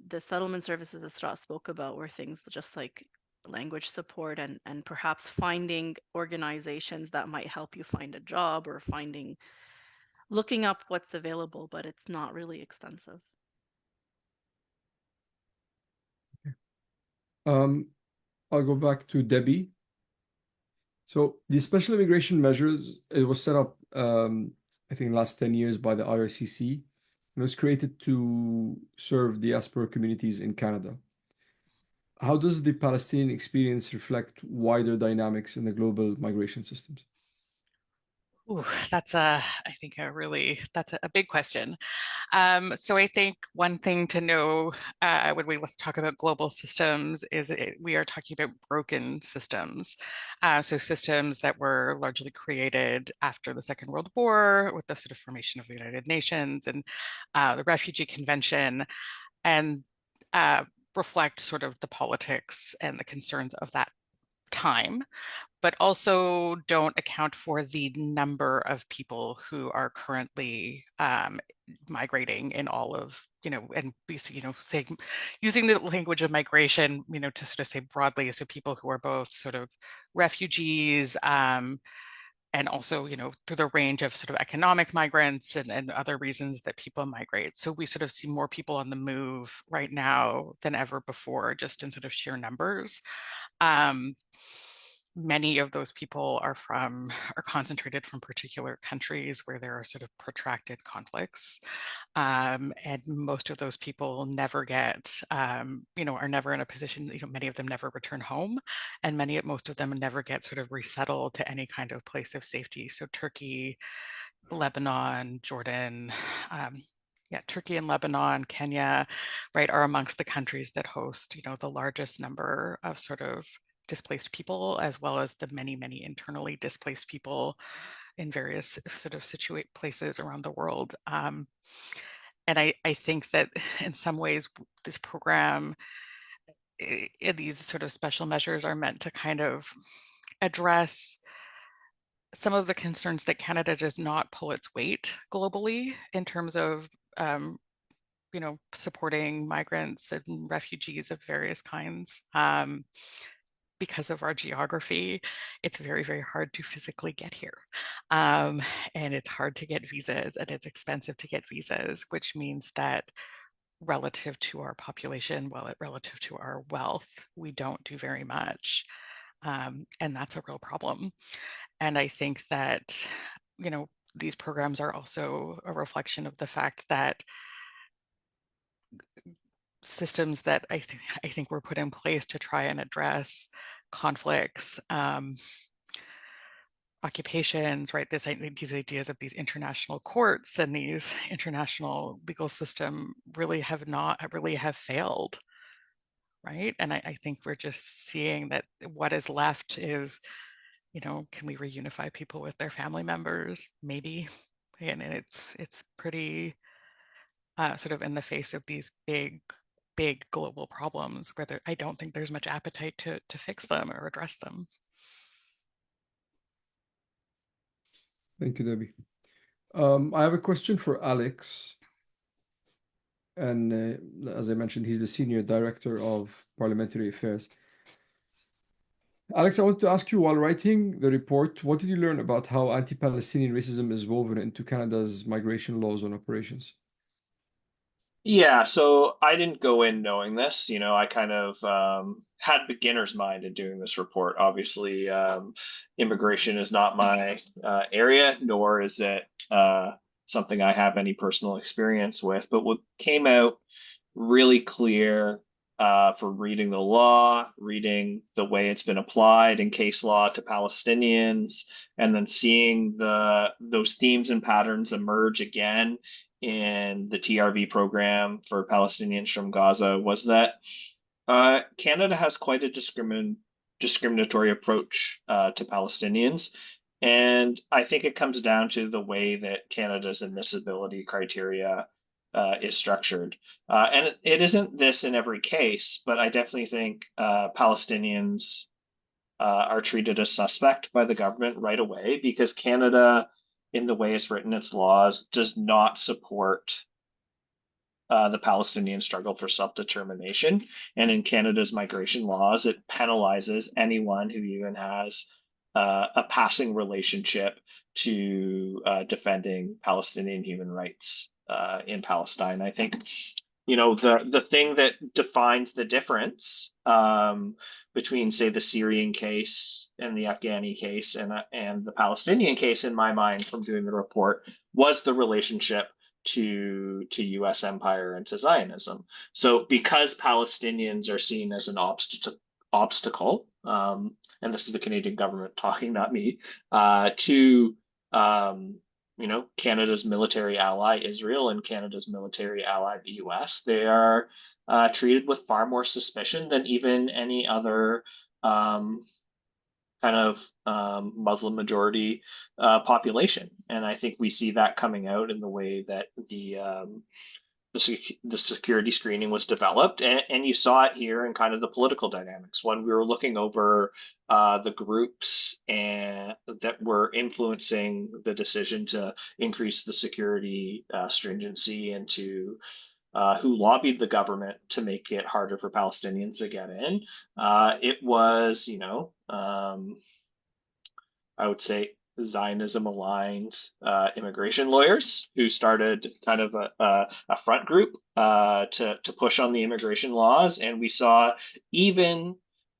The settlement services Israa spoke about were things just like language support and perhaps finding organizations that might help you find a job or looking up what's available, but it's not really extensive. I'll go back to Debbie. So the special immigration measures, it was set up, I think, last 10 years by the IRCC. It was created to serve diaspora communities in Canada. How does the Palestinian experience reflect wider dynamics in the global migration systems? Ooh, that's a big question. So I think one thing to know when we talk about global systems is we are talking about broken systems. So systems that were largely created after the Second World War with the sort of formation of the United Nations and the Refugee Convention, and reflect sort of the politics and the concerns of that time, but also don't account for the number of people who are currently migrating in all of and saying, using the language of migration, to sort of say broadly, so people who are both sort of refugees, and also, through the range of sort of economic migrants and other reasons that people migrate. So we sort of see more people on the move right now than ever before, just in sort of sheer numbers. Many of those people are concentrated from particular countries where there are sort of protracted conflicts. And most of those people never get, are never in a position, many of them never return home, and most of them never get sort of resettled to any kind of place of safety. So Turkey, Lebanon, Jordan, Turkey and Lebanon, Kenya, right, are amongst the countries that host, the largest number of sort of displaced people, as well as the many, many internally displaced people in various sort of places around the world. And I think that in some ways, this program, these sort of special measures are meant to kind of address some of the concerns that Canada does not pull its weight globally in terms of supporting migrants and refugees of various kinds. Because of our geography, it's very, very hard to physically get here. And it's hard to get visas, and it's expensive to get visas, which means that relative to our population, relative to our wealth, we don't do very much. And that's a real problem. And I think that, these programs are also a reflection of the fact that systems that I think were put in place to try and address conflicts, occupations, right? These ideas of these international courts and these international legal system really have failed, right? And I think we're just seeing that what is left is, can we reunify people with their family members? Maybe. And it's pretty sort of in the face of these big global problems where I don't think there's much appetite to fix them or address them. Thank you, Debbie. I have a question for Alex. And as I mentioned, he's the Senior Director of Parliamentary Affairs. Alex, I wanted to ask you, while writing the report, what did you learn about how anti-Palestinian racism is woven into Canada's migration laws and operations? Yeah, so I didn't go in knowing this. I kind of had beginner's mind in doing this report. Obviously, immigration is not my area, nor is it something I have any personal experience with. But what came out really clear for reading the law, reading the way it's been applied in case law to Palestinians, and then seeing those themes and patterns emerge again in the TRV program for Palestinians from Gaza was that Canada has quite a discriminatory approach to Palestinians. And I think it comes down to the way that Canada's admissibility criteria is structured. And it isn't this in every case, but I definitely think Palestinians are treated as suspect by the government right away because Canada, in the way it's written its laws, does not support the Palestinian struggle for self-determination. And in Canada's migration laws, it penalizes anyone who even has a passing relationship to defending Palestinian human rights in Palestine. I think, the thing that defines the difference between, say, the Syrian case and the Afghani case and the Palestinian case, in my mind, from doing the report, was the relationship to U.S. empire and to Zionism. So because Palestinians are seen as an obstacle, and this is the Canadian government talking, not me, to Canada's military ally Israel and Canada's military ally the U.S., they are treated with far more suspicion than even any other kind of Muslim majority population. And I think we see that coming out in the way that the security screening was developed. And you saw it here in kind of the political dynamics when we were looking over the groups that were influencing the decision to increase the security stringency and to who lobbied the government to make it harder for Palestinians to get in. It was, I would say Zionism aligned immigration lawyers who started kind of a front group to push on the immigration laws. And we saw even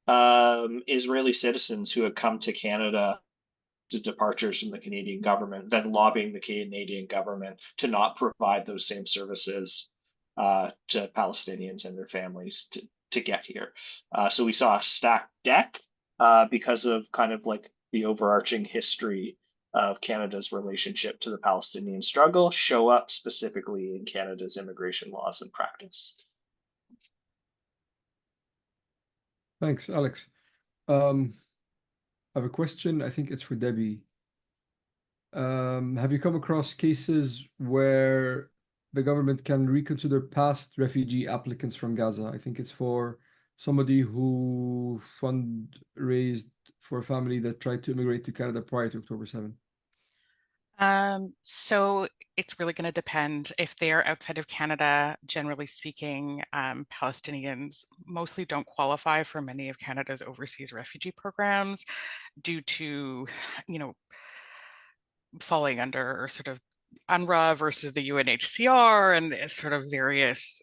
Israeli citizens who had come to Canada to departures from the Canadian government, then lobbying the Canadian government to not provide those same services to Palestinians and their families to get here. So we saw a stacked deck because of kind of like the overarching history of Canada's relationship to the Palestinian struggle show up specifically in Canada's immigration laws and practice. Thanks, Alex. I have a question. I think it's for Debbie. Have you come across cases where the government can reconsider past refugee applicants from Gaza? I think it's for somebody who fundraised for a family that tried to immigrate to Canada prior to October 7. So it's really going to depend. If they are outside of Canada, generally speaking, Palestinians mostly don't qualify for many of Canada's overseas refugee programs due to, falling under sort of UNRWA versus the UNHCR and sort of various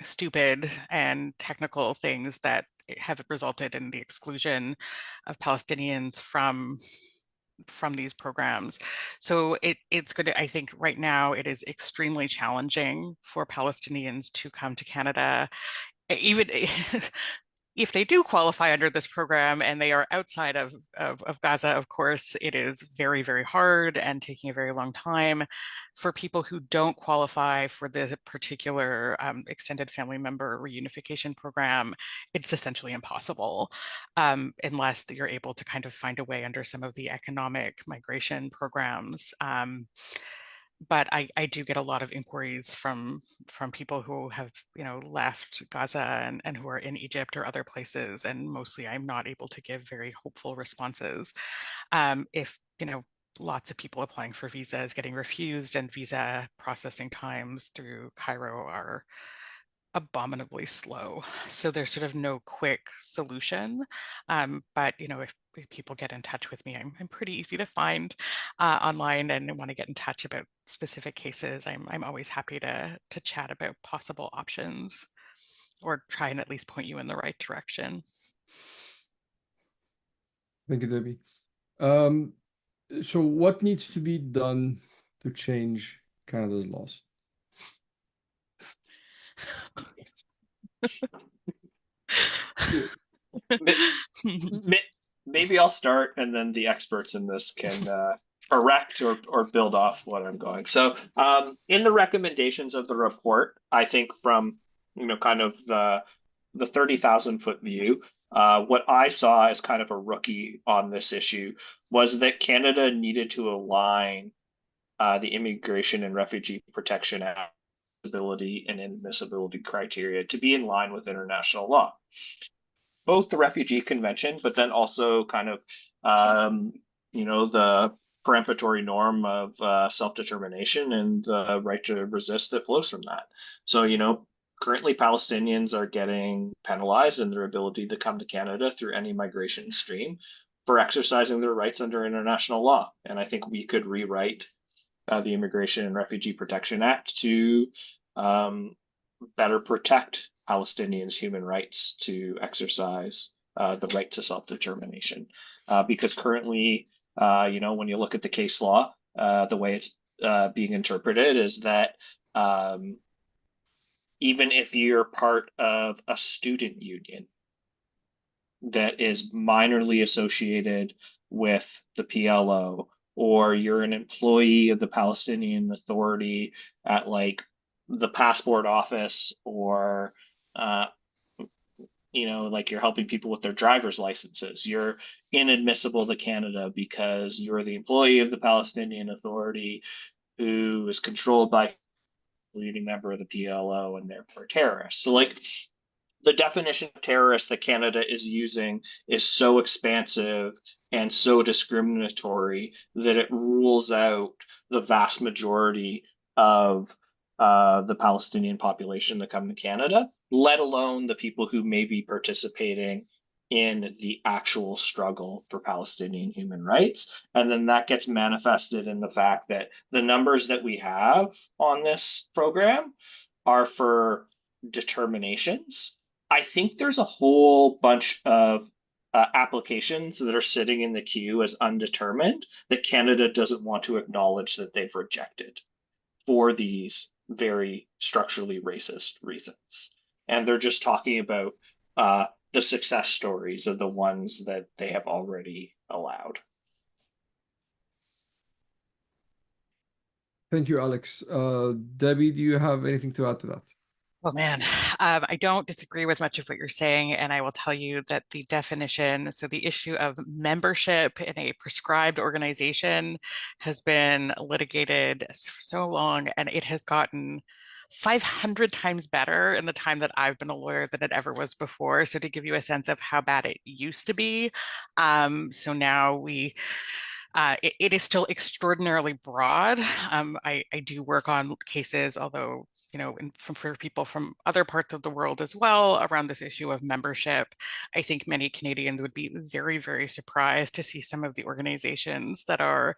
stupid and technical things that have resulted in the exclusion of Palestinians from these programs. So it's good. I think right now it is extremely challenging for Palestinians to come to Canada, even if they do qualify under this program and they are outside of Gaza. Of course, it is very, very hard and taking a very long time. For people who don't qualify for the particular extended family member reunification program, it's essentially impossible unless you're able to kind of find a way under some of the economic migration programs. But I do get a lot of inquiries from people who have left Gaza and who are in Egypt or other places, and mostly I'm not able to give very hopeful responses. If lots of people applying for visas getting refused, and visa processing times through Cairo are abominably slow. So there's sort of no quick solution. But if people get in touch with me, I'm pretty easy to find online and want to get in touch about specific cases. I'm always happy to chat about possible options or try and at least point you in the right direction. Thank you, Debbie. So what needs to be done to change Canada's laws? Maybe I'll start, and then the experts in this can correct or build off what I'm going. So in the recommendations of the report, I think from kind of the 30,000-foot view, what I saw as kind of a rookie on this issue was that Canada needed to align the Immigration and Refugee Protection Act admissibility and inadmissibility criteria to be in line with international law. Both the Refugee Convention, but then also kind of, the peremptory norm of self-determination and the right to resist that flows from that. So, currently Palestinians are getting penalized in their ability to come to Canada through any migration stream for exercising their rights under international law. And I think we could rewrite the Immigration and Refugee Protection Act to better protect Palestinians' human rights to exercise the right to self-determination. Because currently, when you look at the case law, the way it's being interpreted is that even if you're part of a student union that is minorly associated with the PLO, or you're an employee of the Palestinian Authority at like the passport office, or like you're helping people with their driver's licenses, you're inadmissible to Canada because you're the employee of the Palestinian Authority who is controlled by a leading member of the PLO and therefore terrorists. So like the definition of terrorist that Canada is using is so expansive and so discriminatory that it rules out the vast majority of the Palestinian population that come to Canada, let alone the people who may be participating in the actual struggle for Palestinian human rights. And then that gets manifested in the fact that the numbers that we have on this program are for determinations. I think there's a whole bunch of applications that are sitting in the queue as undetermined that Canada doesn't want to acknowledge that they've rejected for these very structurally racist reasons. And they're just talking about the success stories of the ones that they have already allowed. Thank you, Alex. Debbie, do you have anything to add to that? Well, man, I don't disagree with much of what you're saying, and I will tell you that the definition, so the issue of membership in a prescribed organization has been litigated for so long, and it has gotten 500 times better in the time that I've been a lawyer than it ever was before. So to give you a sense of how bad it used to be, so now it is still extraordinarily broad. I do work on cases, although for people from other parts of the world as well around this issue of membership. I think many Canadians would be very, very surprised to see some of the organizations that are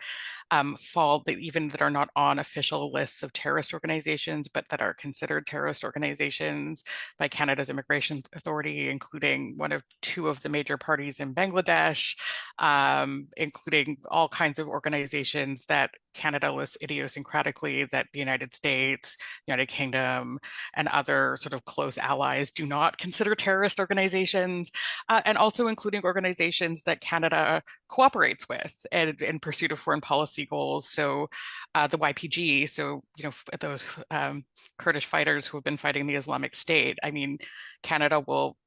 that are not on official lists of terrorist organizations, but that are considered terrorist organizations by Canada's Immigration Authority, including one of two of the major parties in Bangladesh, including all kinds of organizations that Canada lists idiosyncratically that the United States, United Kingdom, and other sort of close allies do not consider terrorist organizations, and also including organizations that Canada cooperates with in pursuit of foreign policy goals. So the YPG, so those Kurdish fighters who have been fighting the Islamic State. I mean, Canada will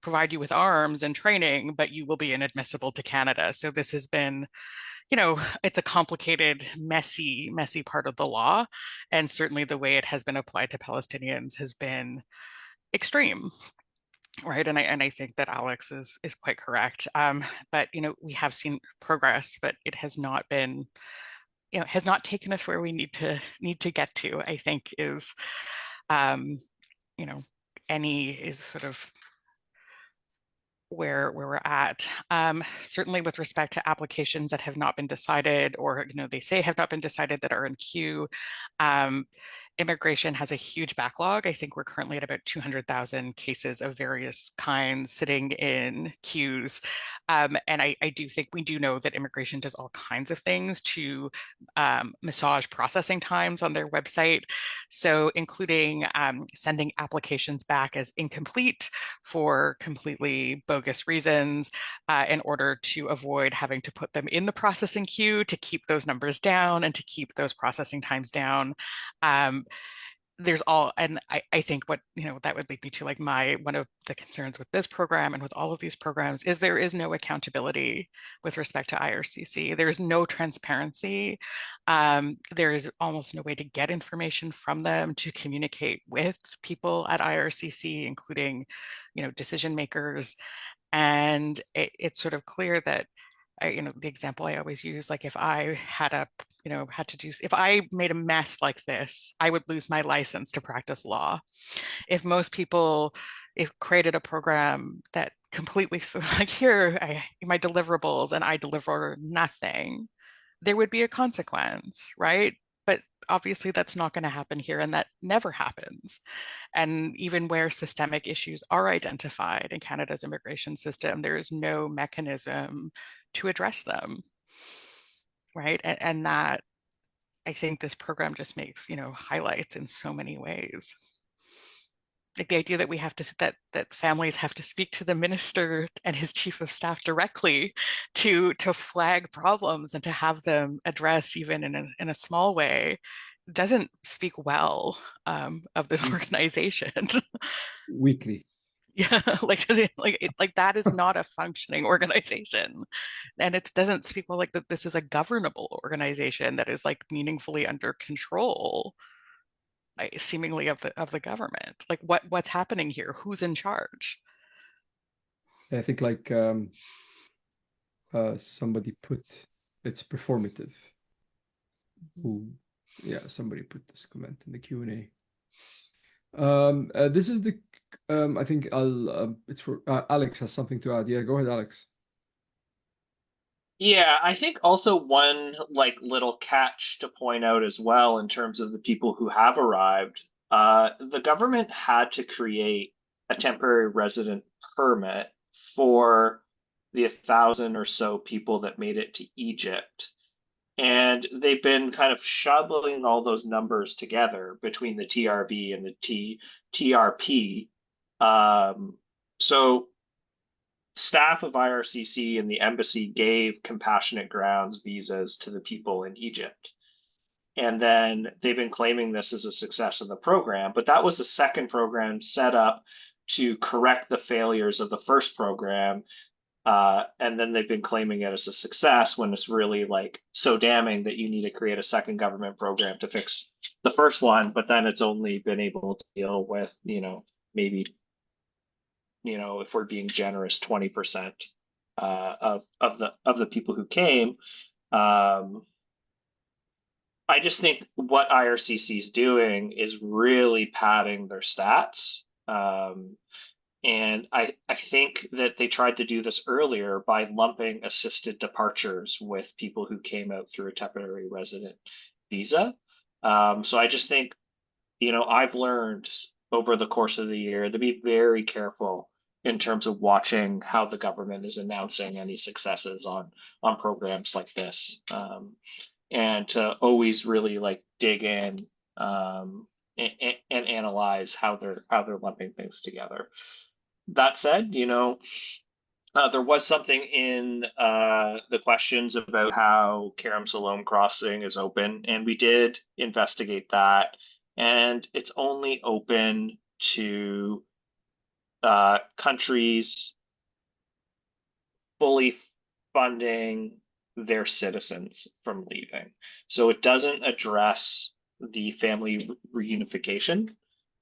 provide you with arms and training, but you will be inadmissible to Canada. So this has been, it's a complicated, messy part of the law. And certainly the way it has been applied to Palestinians has been extreme. Right. And I think that Alex is quite correct. But, we have seen progress, but it has not been, has not taken us where we need to get to, I think is, any is sort of where we're at. Certainly with respect to applications that have not been decided, or they say have not been decided that are in queue, immigration has a huge backlog. I think we're currently at about 200,000 cases of various kinds sitting in queues. And I do think we do know that immigration does all kinds of things to massage processing times on their website. So including sending applications back as incomplete for completely bogus reasons in order to avoid having to put them in the processing queue to keep those numbers down and to keep those processing times down. There's all, and I think what, that would lead me to one of the concerns with this program and with all of these programs is there is no accountability with respect to IRCC. There's no transparency. There is almost no way to get information from them, to communicate with people at IRCC, including, decision makers. And it's sort of clear that the example I always use, if I had if I made a mess like this, I would lose my license to practice law. If most people created a program that completely here, my deliverables, and I deliver nothing, there would be a consequence, right? But obviously that's not going to happen here, and that never happens. And even where systemic issues are identified in Canada's immigration system, there is no mechanism to address them, right? And that, I think this program just makes, highlights in so many ways. Like the idea that we have to, that families have to speak to the minister and his chief of staff directly to flag problems and to have them addressed even in a small way doesn't speak well of this organization. Weekly. Yeah, that is not a functioning organization, and it doesn't speak well that this is a governable organization that is meaningfully under control, seemingly of the government. What's happening here? Who's in charge? I think somebody put it's performative. Yeah, somebody put this comment in the Q&A. This is the I think it's for Alex has something to add. Yeah, go ahead, Alex. Yeah, I think also one like little catch to point out as well in terms of the people who have arrived, the government had to create a temporary resident permit for the 1,000 or so people that made it to Egypt. And they've been kind of shoveling all those numbers together between the TRB and the TRP. So staff of IRCC and the embassy gave compassionate grounds visas to the people in Egypt. And then they've been claiming this as a success of the program, but that was the second program set up to correct the failures of the first program. And then they've been claiming it as a success when it's really like so damning that you need to create a second government program to fix the first one, but then it's only been able to deal with, maybe if we're being generous, 20% of the people who came. I just think what IRCC is doing is really padding their stats. And I think that they tried to do this earlier by lumping assisted departures with people who came out through a temporary resident visa. So I just think, I've learned over the course of the year to be very careful in terms of watching how the government is announcing any successes on programs like this, and to always really like dig in and analyze how they're lumping things together. That said, there was something in the questions about how Kerem Salom crossing is open, and we did investigate that, and it's only open to countries fully funding their citizens from leaving. So it doesn't address the family reunification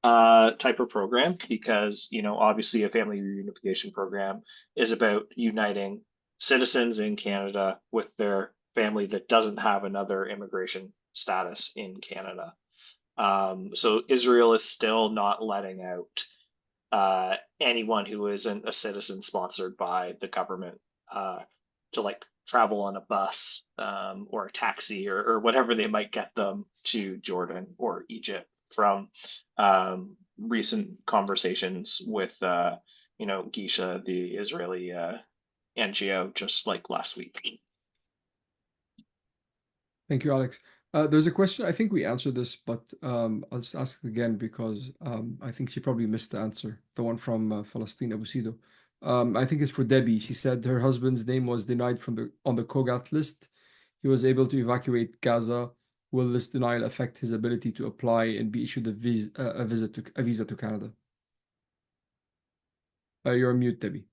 type of program, because obviously a family reunification program is about uniting citizens in Canada with their family that doesn't have another immigration status in Canada. So Israel is still not letting out anyone who isn't a citizen sponsored by the government to like travel on a bus or a taxi or whatever they might get them to Jordan or Egypt from recent conversations with Gisha, the Israeli NGO, just like last week. Thank you, Alex. There's a question. I think we answered this, but I'll just ask it again because I think she probably missed the answer. The one from Palestine Abu Sido. I think it's for Debbie. She said her husband's name was denied on the COGAT list. He was able to evacuate Gaza. Will this denial affect his ability to apply and be issued a visa to Canada? You're on mute, Debbie.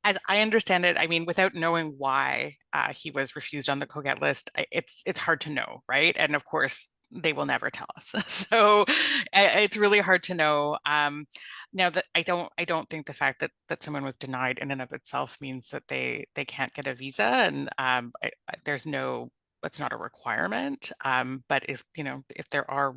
As I understand it, I mean, without knowing why he was refused on the COGAT list, it's hard to know, right? And of course, they will never tell us. So it's really hard to know. Now that I don't think the fact that someone was denied in and of itself means that they can't get a visa, and there's no, it's not a requirement. But if there are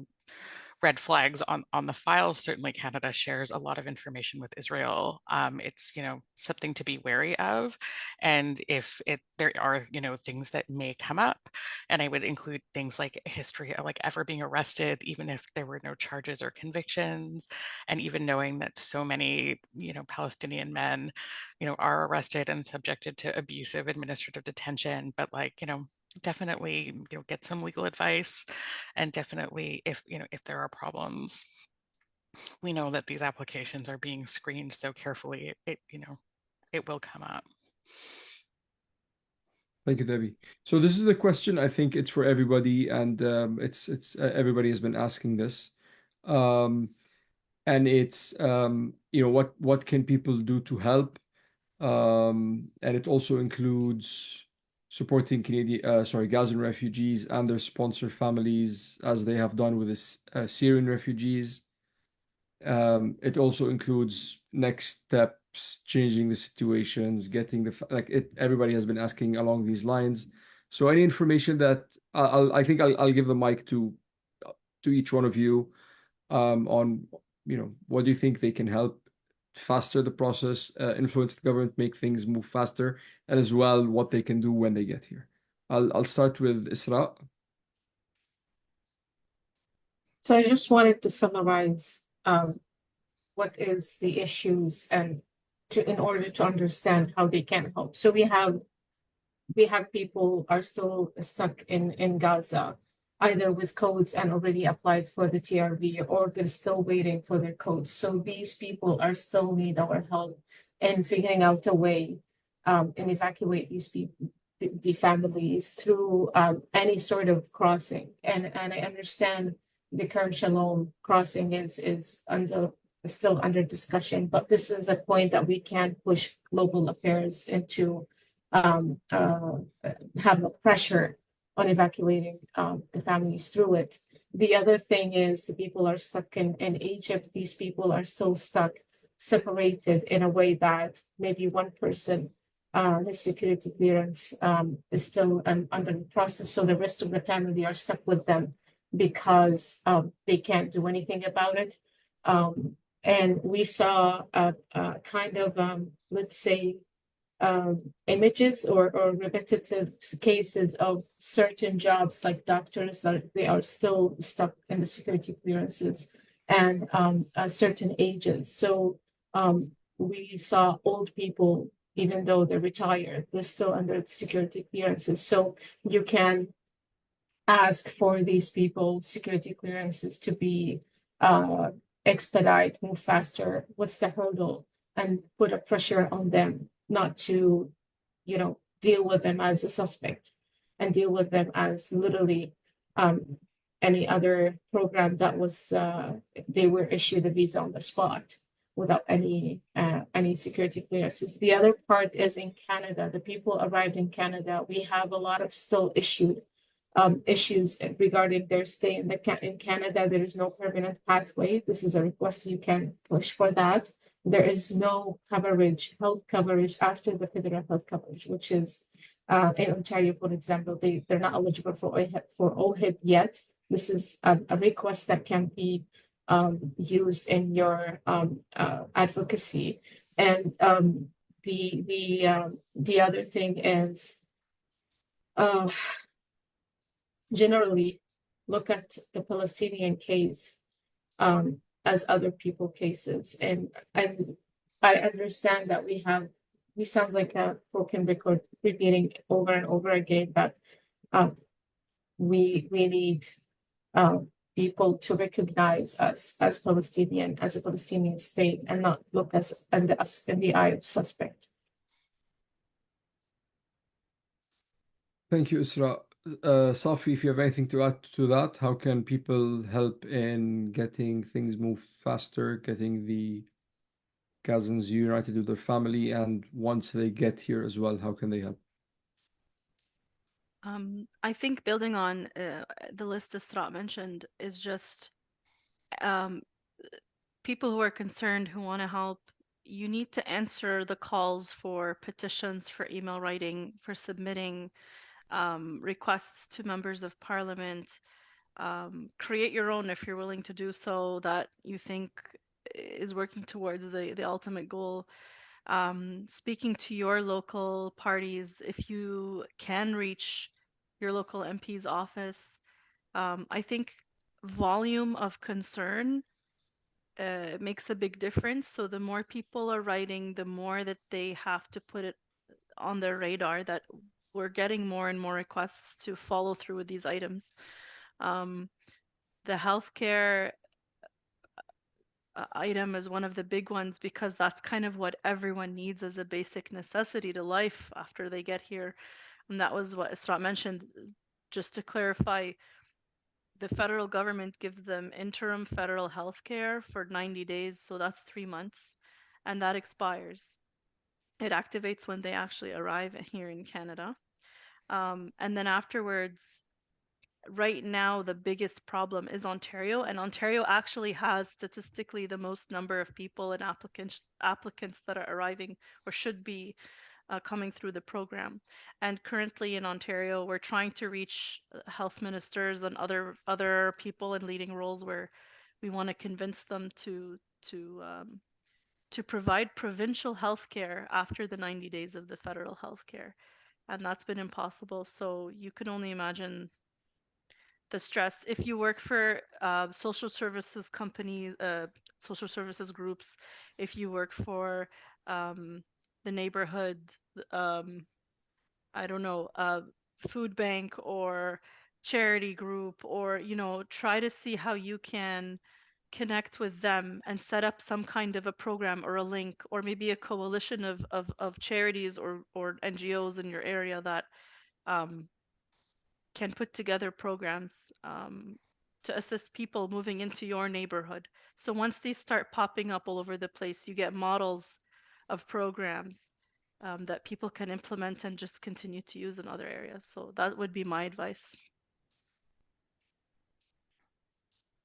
red flags on the file, certainly Canada shares a lot of information with Israel. It's something to be wary of, and if there are things that may come up, and I would include things like a history of like ever being arrested, even if there were no charges or convictions, and even knowing that so many Palestinian men are arrested and subjected to abusive administrative detention, but definitely get some legal advice, and definitely if there are problems, we know that these applications are being screened so carefully, it will come up. Thank you, Debbie. So this is a question, I think it's for everybody, and it's everybody has been asking this, and it's what can people do to help, and it also includes supporting Gazan refugees and their sponsor families, as they have done with the Syrian refugees. It also includes next steps, changing the situations, getting everybody has been asking along these lines. So any information that I think I'll give the mic to to each one of you on, what do you think they can help faster the process, influence the government, make things move faster, and as well what they can do when they get here. I'll start with Israa. So I just wanted to summarize what is the issues and in order to understand how they can help. So we have people are still stuck in Gaza, either with codes and already applied for the TRV, or they're still waiting for their codes. So these people are still need our help in figuring out a way and evacuate these people, the families through any sort of crossing. And I understand the Kerem Shalom crossing is still under discussion, but this is a point that we can push global affairs into have a pressure on evacuating the families through it. The other thing is the people are stuck in Egypt. These people are still stuck, separated in a way that maybe one person, his security clearance is still under the process. So the rest of the family are stuck with them because they can't do anything about it. And we saw kind of, let's say, images or repetitive cases of certain jobs like doctors that they are still stuck in the security clearances and certain ages. So we saw old people, even though they're retired, they're still under the security clearances. So you can ask for these people security clearances to be expedite, move faster. What's the hurdle? And put a pressure on them not to, deal with them as a suspect and deal with them as literally any other program that was they were issued a visa on the spot without any security clearances. The other part is in Canada. The people arrived in Canada. We have a lot of still issues regarding their stay in Canada. There is no permanent pathway. This is a request you can push for that. There is no health coverage after the federal health coverage, which is in Ontario, for example, they're not eligible for OHIP yet. This is a request that can be used in your advocacy. And the other thing is generally look at the Palestinian case as other people cases. And I understand that we sound like a broken record repeating over and over again, but we need people to recognize us as Palestinian, as a Palestinian state, and not look us in the eye of suspect. Thank you, Israa. Safi, if you have anything to add to that, how can people help in getting things move faster, getting the Gazans united with their family, and once they get here as well, how can they help? I think building on the list Israa mentioned is just people who are concerned, who want to help. You need to answer the calls for petitions, for email writing, for submitting requests to members of parliament. Create your own if you're willing to do so, that you think is working towards the ultimate goal. Speaking to your local parties, if you can reach your local MP's office. I think volume of concern makes a big difference. So the more people are writing, the more that they have to put it on their radar that we're getting more and more requests to follow through with these items. The healthcare item is one of the big ones because that's kind of what everyone needs as a basic necessity to life after they get here. And that was what Israa mentioned. Just to clarify, the federal government gives them interim federal health care for 90 days, so that's 3 months, and that expires. It activates when they actually arrive here in Canada. And then afterwards, right now, the biggest problem is Ontario, and Ontario actually has statistically the most number of people and applicants that are arriving or should be coming through the program. And currently in Ontario, we're trying to reach health ministers and other people in leading roles where we want to convince them to provide provincial health care after the 90 days of the federal health care. And that's been impossible. So you can only imagine the stress. If you work for social services companies, social services groups, if you work for the neighborhood, I don't know, food bank or charity group, or, try to see how you can connect with them and set up some kind of a program or a link, or maybe a coalition of charities or NGOs in your area that can put together programs to assist people moving into your neighborhood. So once these start popping up all over the place, you get models of programs that people can implement and just continue to use in other areas. So that would be my advice.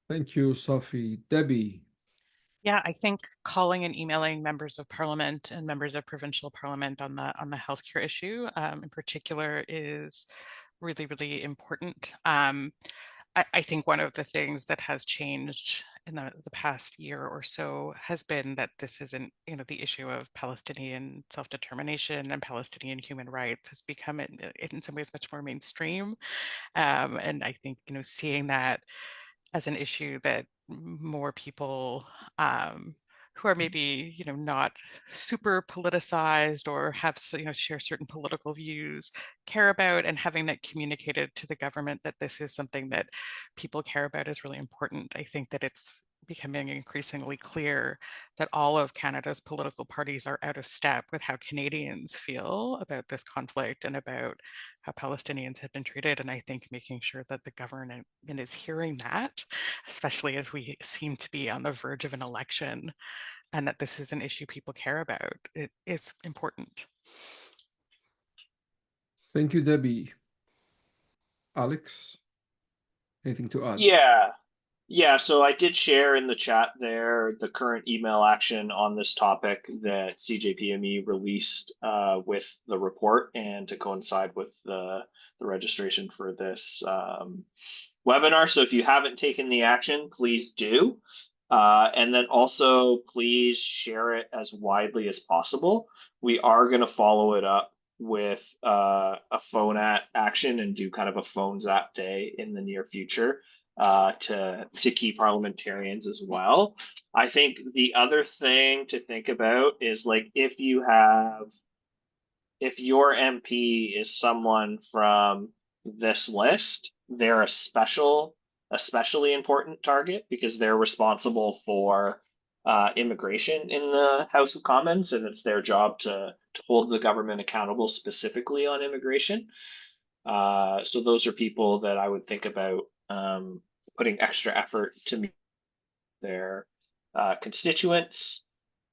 Thank you, Safi. Debbie. Yeah, I think calling and emailing members of parliament and members of provincial parliament on the healthcare issue in particular is really, really important. I think one of the things that has changed in the past year or so has been that this isn't, the issue of Palestinian self-determination and Palestinian human rights has become in some ways much more mainstream. And I think, seeing that as an issue that more people who are maybe not super politicized or have share certain political views care about, and having that communicated to the government that this is something that people care about is really important. I think that it's becoming increasingly clear that all of Canada's political parties are out of step with how Canadians feel about this conflict and about how Palestinians have been treated. And I think making sure that the government is hearing that, especially as we seem to be on the verge of an election, and that this is an issue people care about, it is important. Thank you, Debbie. Alex, anything to add? Yeah, so I did share in the chat there the current email action on this topic that CJPME released with the report, and to coincide with the registration for this webinar. So if you haven't taken the action, please do. And then also please share it as widely as possible. We are going to follow it up with a phone action and do kind of a phones app day in the near future to key parliamentarians as well. I think the other thing to think about is, like, if your MP is someone from this list, they're especially important target, because they're responsible for immigration in the House of Commons, and it's their job to hold the government accountable specifically on immigration. So those are people that I would think about putting extra effort to meet their constituents.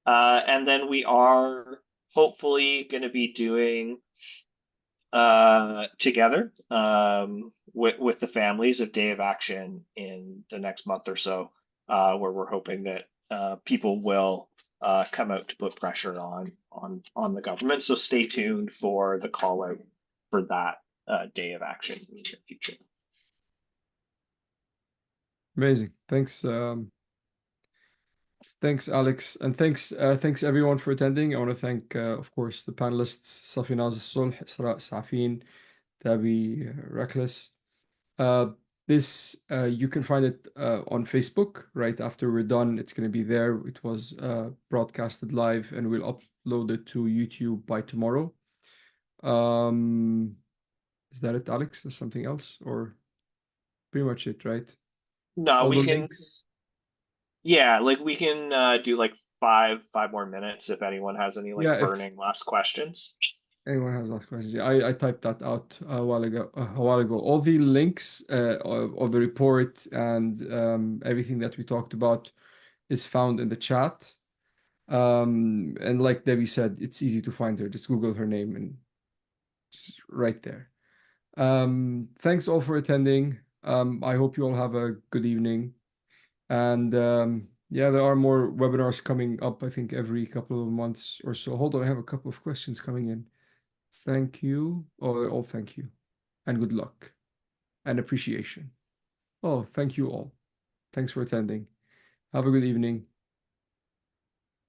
And then we are hopefully going to be doing together with the families a day of action in the next month or so, where we're hoping that people will come out to put pressure on the government. So stay tuned for the call out for that day of action in the near future. Amazing. Thanks. Thanks, Alex, and thanks everyone for attending. I want to thank, of course, the panelists: Safinaz, El-Solh, Israa, Safin, Debbie, Rachlis. This you can find it on Facebook right after we're done. It's going to be there. It was broadcasted live, and we'll upload it to YouTube by tomorrow. Is that it, Alex? There's something else, or pretty much it, right? No, All we the can. links. Yeah, like we can do like five more minutes if anyone has any Yeah, if burning last questions. anyone has last questions, yeah, I typed that out a while ago. All the links of the report and everything that we talked about is found in the chat. And like Debbie said, it's easy to find her. Just Google her name and just right there. Thanks all for attending. I hope you all have a good evening. And yeah, there are more webinars coming up, I think, every couple of months or so. Hold on, I have a couple of questions coming in. Thank you. Oh, thank you. And good luck and appreciation. Oh, thank you all. Thanks for attending. Have a good evening.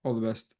All the best.